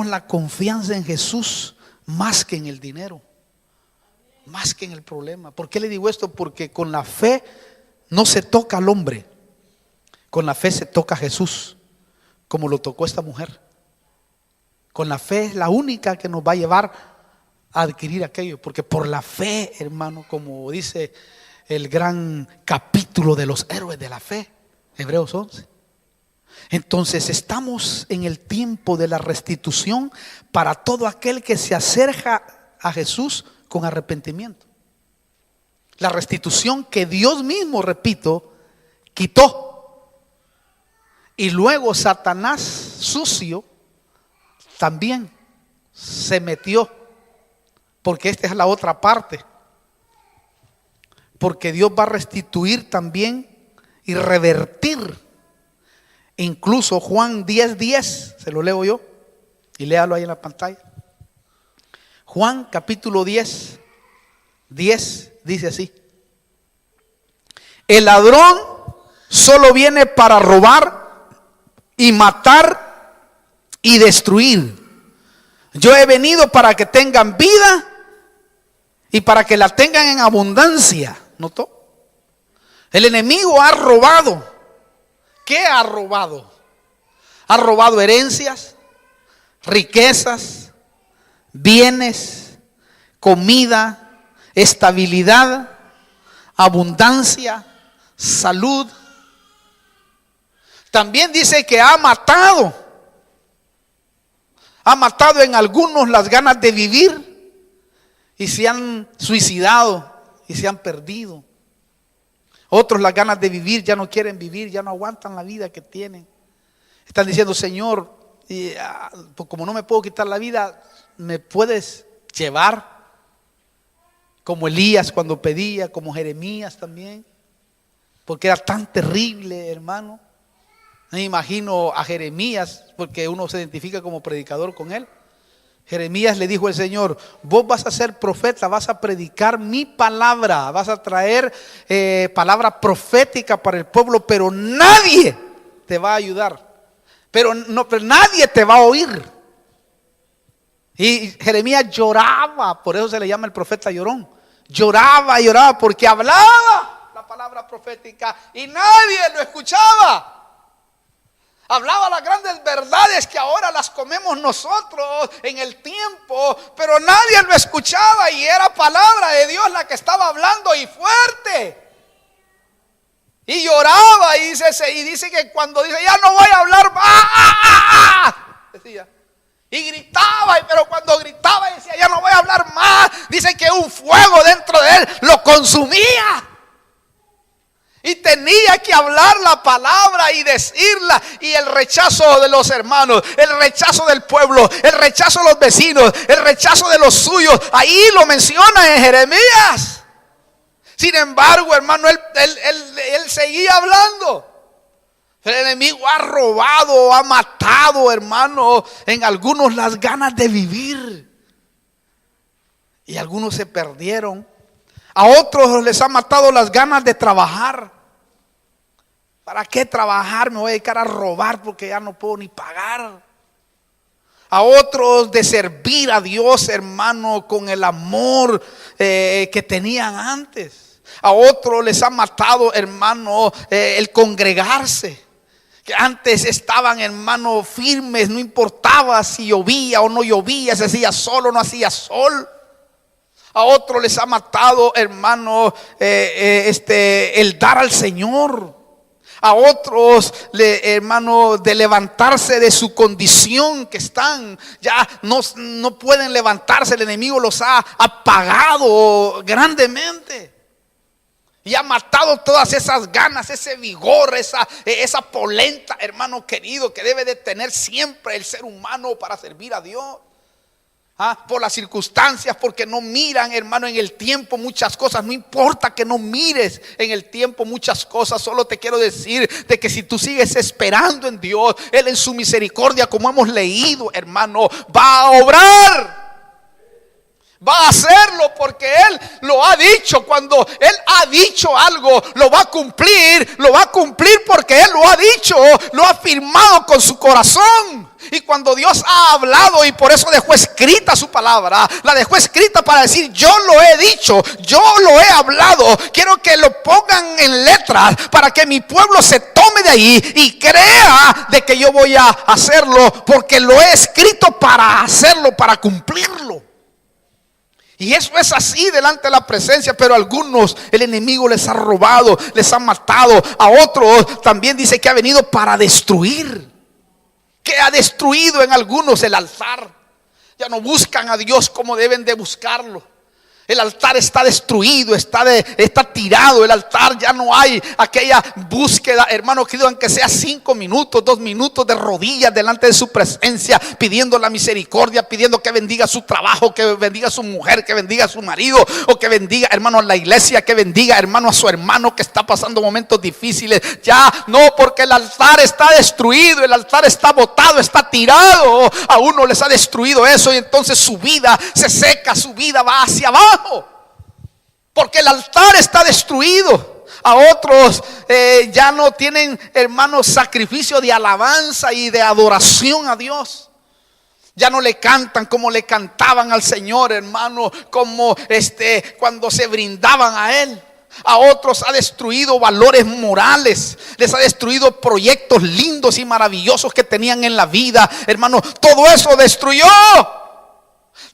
la confianza en Jesús más que en el dinero, más que en el problema. ¿Por qué le digo esto? Porque con la fe no se toca al hombre, con la fe se toca a Jesús, como lo tocó esta mujer. Con la fe es la única que nos va a llevar a adquirir aquello, porque por la fe, hermano, como dice el gran capítulo de los héroes de la fe, Hebreos 11. Entonces estamos en el tiempo de la restitución para todo aquel que se acerca a Jesús con arrepentimiento. La restitución que Dios mismo, repito, quitó. Y luego Satanás sucio también se metió, porque esta es la otra parte. Porque Dios va a restituir también y revertir. Incluso Juan 10:10, se lo leo yo y léalo ahí en la pantalla. Juan capítulo 10 dice así: el ladrón solo viene para robar y matar y destruir. Yo he venido para que tengan vida y para que la tengan en abundancia. ¿Notó? El enemigo ha robado. ¿Qué ha robado? Ha robado herencias, riquezas, bienes, comida, estabilidad, abundancia, salud. También dice que ha matado. Ha matado en algunos las ganas de vivir y se han suicidado y se han perdido. Otros las ganas de vivir, ya no quieren vivir, ya no aguantan la vida que tienen. Están diciendo: Señor, pues como no me puedo quitar la vida, ¿me puedes llevar? Como Elías cuando pedía, como Jeremías también, porque era tan terrible, hermano. Me imagino a Jeremías, porque uno se identifica como predicador con él. Jeremías le dijo al Señor: vos vas a ser profeta, vas a predicar mi palabra, vas a traer palabra profética para el pueblo, pero nadie te va a ayudar, pero nadie te va a oír. Y Jeremías lloraba, por eso se le llama el profeta llorón. Lloraba y lloraba porque hablaba la palabra profética y nadie lo escuchaba. Hablaba las grandes verdades que ahora las comemos nosotros en el tiempo, pero nadie lo escuchaba y era palabra de Dios la que estaba hablando y fuerte. Y lloraba y dice que cuando dice: ya no voy a hablar más, decía. Y gritaba, pero cuando gritaba y decía: ya no voy a hablar más, dice que un fuego dentro de él lo consumía. Y tenía que hablar la palabra y decirla. Y el rechazo de los hermanos, el rechazo del pueblo, el rechazo de los vecinos, el rechazo de los suyos, ahí lo menciona en Jeremías. Sin embargo, hermano, él seguía hablando. El enemigo ha robado, ha matado, hermano, en algunos las ganas de vivir. Y algunos se perdieron. A otros les ha matado las ganas de trabajar. ¿Para qué trabajar? Me voy a dedicar a robar porque ya no puedo ni pagar. A otros de servir a Dios, hermano, con el amor que tenían antes. A otros les ha matado, hermano, el congregarse. Que antes estaban, hermano, firmes, no importaba si llovía o no llovía, si hacía sol o no hacía sol. A otros les ha matado, hermano, el dar al Señor. A otros, hermano, de levantarse de su condición que están, ya no pueden levantarse. El enemigo los ha apagado grandemente. Y ha matado todas esas ganas, ese vigor, esa polenta, hermano querido, que debe de tener siempre el ser humano para servir a Dios. Por las circunstancias, porque no miran, hermano, en el tiempo muchas cosas. No importa que no mires en el tiempo muchas cosas. Solo te quiero decir de que si tú sigues esperando en Dios, Él en su misericordia, como hemos leído, hermano, va a obrar. Va a hacerlo porque Él lo ha dicho. Cuando Él ha dicho algo, lo va a cumplir. Lo va a cumplir porque Él lo ha dicho. Lo ha firmado con su corazón. Y cuando Dios ha hablado, y por eso dejó escrita su palabra, la dejó escrita para decir: yo lo he dicho, yo lo he hablado. Quiero que lo pongan en letras para que mi pueblo se tome de ahí y crea de que yo voy a hacerlo, porque lo he escrito para hacerlo, para cumplirlo. Y eso es así delante de la presencia. Pero a algunos el enemigo les ha robado, les ha matado. A otros también dice que ha venido para destruir. Que ha destruido en algunos el altar. Ya no buscan a Dios como deben de buscarlo. El altar está destruido, está tirado. El altar ya no hay aquella búsqueda, hermano querido, aunque sea 5 minutos, 2 minutos de rodillas delante de su presencia, pidiendo la misericordia, pidiendo que bendiga su trabajo, que bendiga a su mujer, que bendiga a su marido, o que bendiga, hermano, a la iglesia, que bendiga, hermano, a su hermano que está pasando momentos difíciles. Ya no, porque el altar está destruido, el altar está botado, está tirado. A uno les ha destruido eso y entonces su vida se seca, su vida va hacia abajo. Porque el altar está destruido. A otros ya no tienen, hermanos, sacrificio de alabanza y de adoración a Dios. Ya no le cantan como le cantaban al Señor, hermano, como cuando se brindaban a Él. A otros ha destruido valores morales, les ha destruido proyectos lindos y maravillosos que tenían en la vida, hermano. Todo eso destruyó.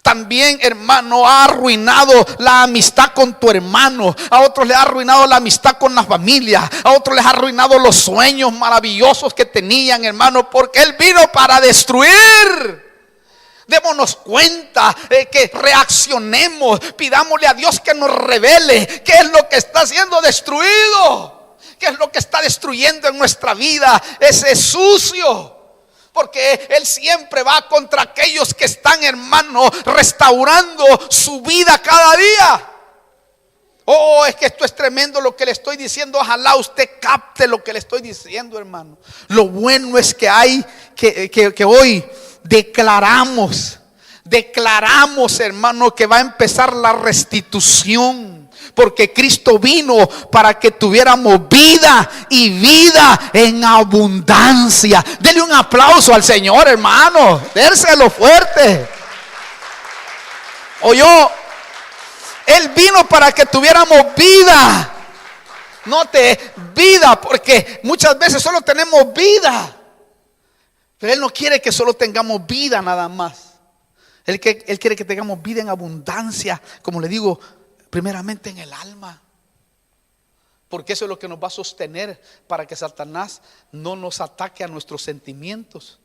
También, hermano, ha arruinado la amistad con tu hermano. A otros les ha arruinado la amistad con la familia. A otros les ha arruinado los sueños maravillosos que tenían, hermano, porque Él vino para destruir. Démonos cuenta, que reaccionemos, pidámosle a Dios que nos revele qué es lo que está siendo destruido, qué es lo que está destruyendo en nuestra vida ese sucio. Porque Él siempre va contra aquellos que están, hermano, restaurando su vida cada día. Oh, es que esto es tremendo lo que le estoy diciendo. Ojalá usted capte lo que le estoy diciendo, hermano. Lo bueno es que hay que hoy declaramos, hermano, que va a empezar la restitución. Porque Cristo vino para que tuviéramos vida y vida en abundancia. Dele un aplauso al Señor, hermano. Dérselo fuerte. Oyó, Él vino para que tuviéramos vida. Note, vida, porque muchas veces solo tenemos vida. Pero Él no quiere que solo tengamos vida nada más. Él quiere que tengamos vida en abundancia, como le digo, primeramente en el alma. Porque eso es lo que nos va a sostener para que Satanás no nos ataque a nuestros sentimientos.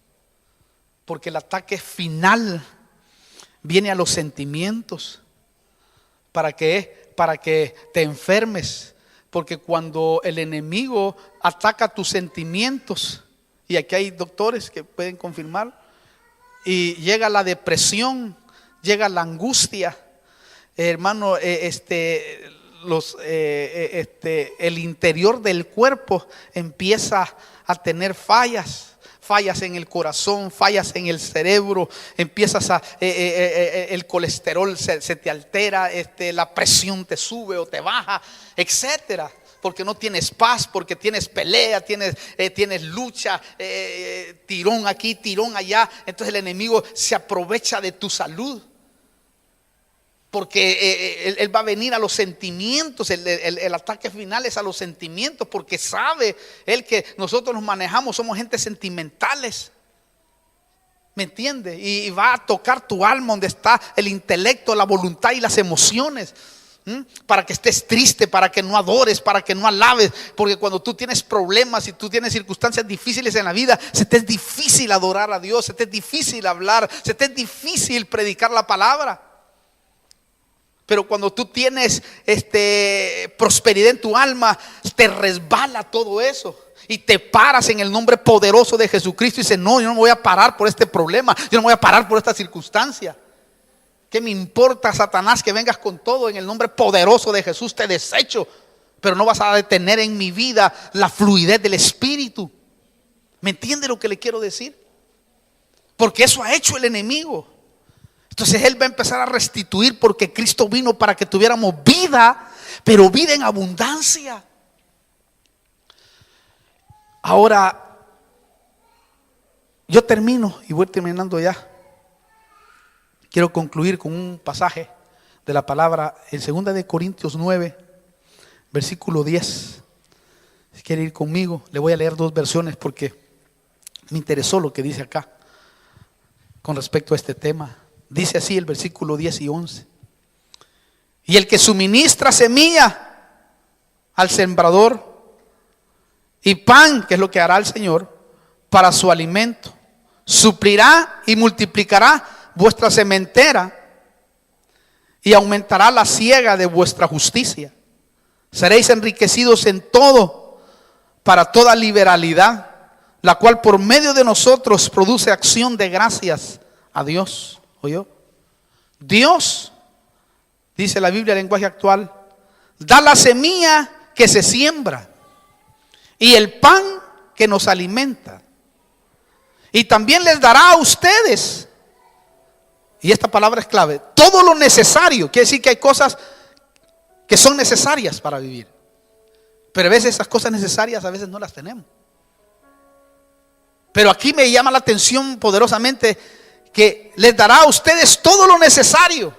Porque el ataque final viene a los sentimientos. ¿Para qué? Para que te enfermes. Porque cuando el enemigo ataca tus sentimientos, y aquí hay doctores que pueden confirmar, y llega la depresión, llega la angustia, hermano, el interior del cuerpo empieza a tener fallas en el corazón, fallas en el cerebro, el colesterol se te altera, la presión te sube o te baja, etcétera. Porque no tienes paz, porque tienes pelea, tienes lucha, tirón aquí, tirón allá. Entonces el enemigo se aprovecha de tu salud. Porque él va a venir a los sentimientos. El ataque final es a los sentimientos. Porque sabe él que nosotros nos manejamos, somos gente sentimentales. ¿Me entiende? Y va a tocar tu alma donde está el intelecto, la voluntad y las emociones. Para que estés triste, para que no adores, para que no alabes. Porque cuando tú tienes problemas y tú tienes circunstancias difíciles en la vida, se te es difícil adorar a Dios, se te es difícil hablar, se te es difícil predicar la palabra. Pero cuando tú tienes prosperidad en tu alma, te resbala todo eso y te paras en el nombre poderoso de Jesucristo y dices: no, yo no me voy a parar por este problema, yo no me voy a parar por esta circunstancia. ¿Qué me importa, Satanás, que vengas con todo? En el nombre poderoso de Jesús te desecho. Pero no vas a detener en mi vida la fluidez del Espíritu. ¿Me entiende lo que le quiero decir? Porque eso ha hecho el enemigo. Entonces Él va a empezar a restituir, porque Cristo vino para que tuviéramos vida, pero vida en abundancia. Ahora, yo termino y voy terminando ya. Quiero concluir con un pasaje de la palabra en 2 de Corintios 9, versículo 10. Si quiere ir conmigo, le voy a leer 2 versiones porque me interesó lo que dice acá con respecto a este tema. Dice así el versículo 10 y 11. Y el que suministra semilla al sembrador y pan, que es lo que hará el Señor, para su alimento, suplirá y multiplicará vuestra sementera y aumentará la siega de vuestra justicia. Seréis enriquecidos en todo para toda liberalidad, la cual por medio de nosotros produce acción de gracias a Dios. ¿Oyó? Dios, dice la Biblia en lenguaje actual, da la semilla que se siembra y el pan que nos alimenta. Y también les dará a ustedes, y esta palabra es clave, todo lo necesario. Quiere decir que hay cosas que son necesarias para vivir. Pero a veces esas cosas necesarias a veces no las tenemos. Pero aquí me llama la atención poderosamente que les dará a ustedes todo lo necesario.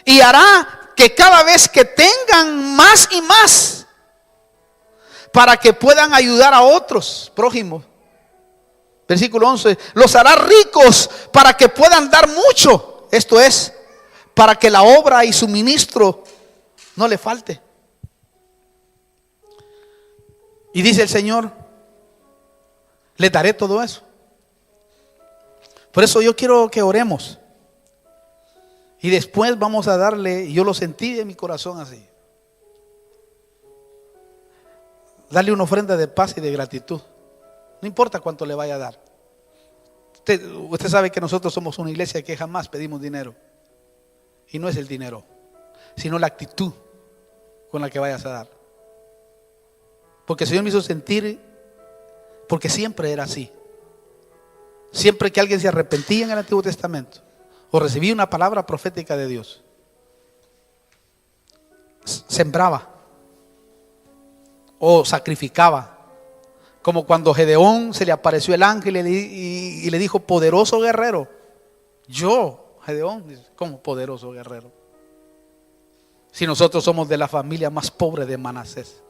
Y hará que cada vez que tengan más y más, para que puedan ayudar a otros prójimos. Versículo 11, los hará ricos para que puedan dar mucho. Esto es, para que la obra y suministro no le falte. Y dice el Señor, les daré todo eso. Por eso yo quiero que oremos. Y después vamos a darle, yo lo sentí en mi corazón así, darle una ofrenda de paz y de gratitud. No importa cuánto le vaya a dar. Usted sabe que nosotros somos una iglesia que jamás pedimos dinero. Y no es el dinero, sino la actitud con la que vayas a dar. Porque el Señor me hizo sentir, porque siempre era así. Siempre que alguien se arrepentía en el Antiguo Testamento o recibía una palabra profética de Dios, sembraba o sacrificaba. Como cuando Gedeón se le apareció el ángel y le dijo: poderoso guerrero. Yo, Gedeón, ¿cómo poderoso guerrero? Si nosotros somos de la familia más pobre de Manasés,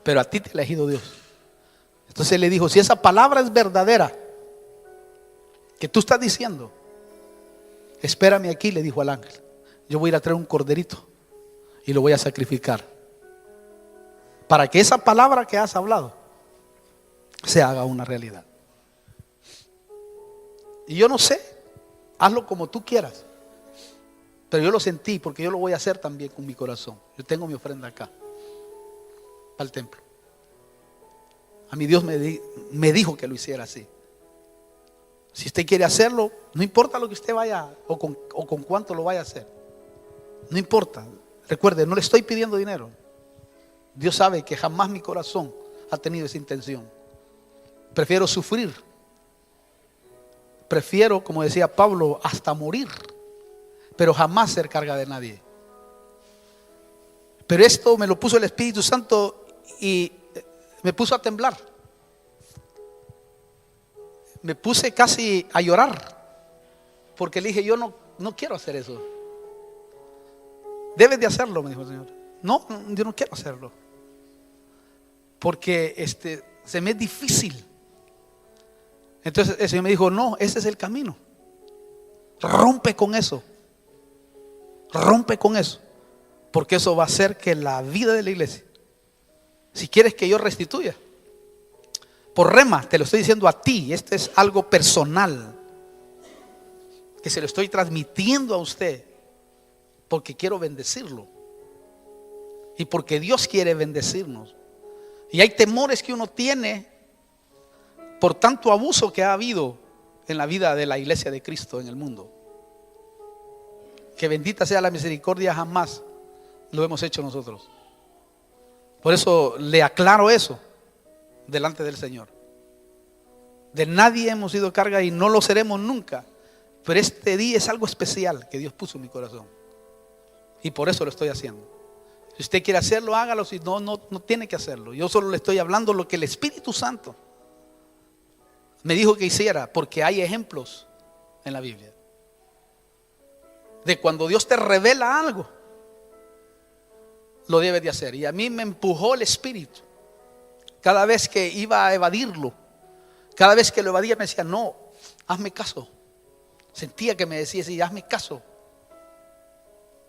pero a ti te ha elegido Dios. Entonces él le dijo: si esa palabra es verdadera, que tú estás diciendo, espérame aquí, le dijo al ángel. Yo voy a ir a traer un corderito y lo voy a sacrificar, para que esa palabra que has hablado se haga una realidad. Y yo no sé, hazlo como tú quieras, pero yo lo sentí, porque yo lo voy a hacer también con mi corazón. Yo tengo mi ofrenda acá, para el templo. A mí Dios me dijo que lo hiciera así. Si usted quiere hacerlo, no importa lo que usted vaya o con cuánto lo vaya a hacer, no importa. Recuerde, no le estoy pidiendo dinero. Dios sabe que jamás mi corazón ha tenido esa intención. Prefiero sufrir. Prefiero, como decía Pablo, hasta morir, pero jamás ser carga de nadie. Pero esto me lo puso el Espíritu Santo y me puso a temblar. Me puse casi a llorar, porque le dije: yo no quiero hacer eso. Debes de hacerlo, me dijo el Señor. No, yo no quiero hacerlo, porque se me es difícil. Entonces el Señor me dijo: no, ese es el camino. Rompe con eso. Rompe con eso, porque eso va a hacer que la vida de la iglesia, si quieres que yo restituya, por rema, te lo estoy diciendo a ti, esto es algo personal, que se lo estoy transmitiendo a usted, porque quiero bendecirlo y porque Dios quiere bendecirnos. Y hay temores que uno tiene por tanto abuso que ha habido en la vida de la iglesia de Cristo en el mundo. Que bendita sea la misericordia, jamás lo hemos hecho nosotros. Por eso le aclaro eso delante del Señor. De nadie hemos sido carga y no lo seremos nunca. Pero este día es algo especial que Dios puso en mi corazón, y por eso lo estoy haciendo. Si usted quiere hacerlo, hágalo. Si no, no tiene que hacerlo. Yo solo le estoy hablando lo que el Espíritu Santo me dijo que hiciera, porque hay ejemplos en la Biblia de cuando Dios te revela algo, lo debes de hacer. Y a mí me empujó el Espíritu. Cada vez que iba a evadirlo, cada vez que lo evadía, me decía: no, hazme caso. Sentía que me decía así: hazme caso,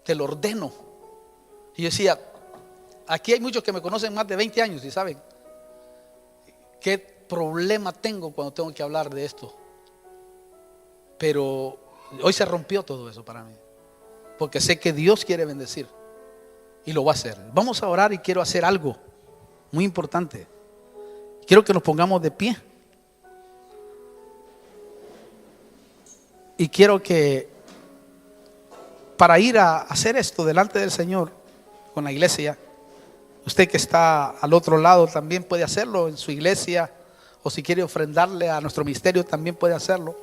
te lo ordeno. Y yo decía: aquí hay muchos que me conocen más de 20 años y saben qué problema tengo cuando tengo que hablar de esto. Pero hoy se rompió todo eso para mí, porque sé que Dios quiere bendecir y lo va a hacer. Vamos a orar, y quiero hacer algo muy importante. Quiero que nos pongamos de pie, y quiero que, para ir a hacer esto delante del Señor con la iglesia, usted que está al otro lado también puede hacerlo en su iglesia, o si quiere ofrendarle a nuestro ministerio también puede hacerlo.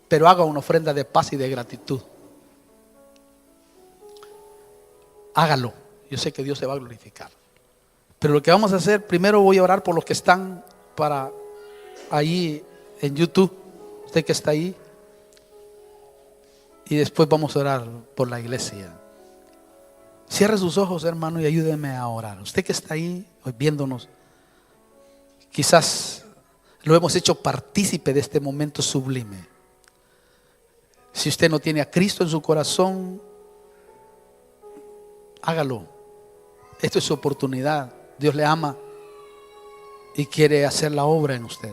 Pero haga una ofrenda de paz y de gratitud. Hágalo. yo sé que Dios se va a glorificar. Pero lo que vamos a hacer, primero voy a orar por los que están para ahí en YouTube, usted que está ahí, y después vamos a orar por la iglesia. Cierre sus ojos, hermano, y ayúdeme a orar. Usted que está ahí hoy viéndonos, quizás lo hemos hecho partícipe de este momento sublime. Si usted no tiene a Cristo en su corazón, hágalo. Esto es su oportunidad. Dios le ama y quiere hacer la obra en usted.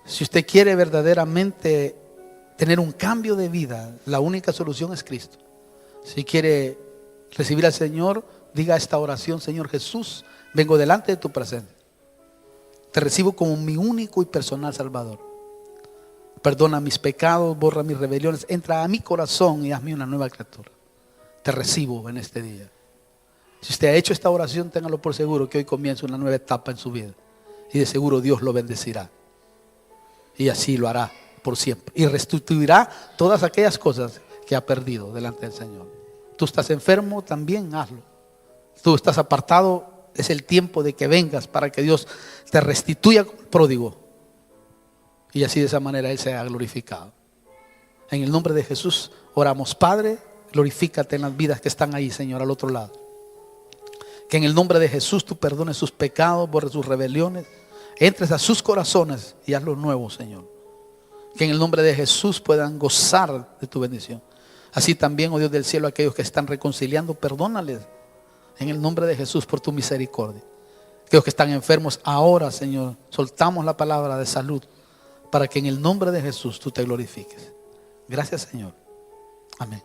Si usted quiere verdaderamente tener un cambio de vida, la única solución es Cristo. Si quiere recibir al Señor, diga esta oración: Señor Jesús, vengo delante de tu presencia. Te recibo como mi único y personal Salvador. Perdona mis pecados, borra mis rebeliones, entra a mi corazón y hazme una nueva criatura. Te recibo en este día. Si usted ha hecho esta oración, téngalo por seguro que hoy comienza una nueva etapa en su vida. Y de seguro Dios lo bendecirá. Y así lo hará por siempre. Y restituirá todas aquellas cosas que ha perdido delante del Señor. Tú estás enfermo, también hazlo. Tú estás apartado, es el tiempo de que vengas para que Dios te restituya pródigo. Y así de esa manera Él sea glorificado. En el nombre de Jesús oramos. Padre, glorifícate en las vidas que están ahí, Señor, al otro lado. Que en el nombre de Jesús tú perdones sus pecados, borres sus rebeliones, entres a sus corazones y hazlo nuevo, Señor. Que en el nombre de Jesús puedan gozar de tu bendición. Así también, oh Dios del cielo, aquellos que están reconciliando, perdónales en el nombre de Jesús por tu misericordia. Aquellos que están enfermos ahora, Señor, soltamos la palabra de salud para que en el nombre de Jesús tú te glorifiques. Gracias, Señor. Amén.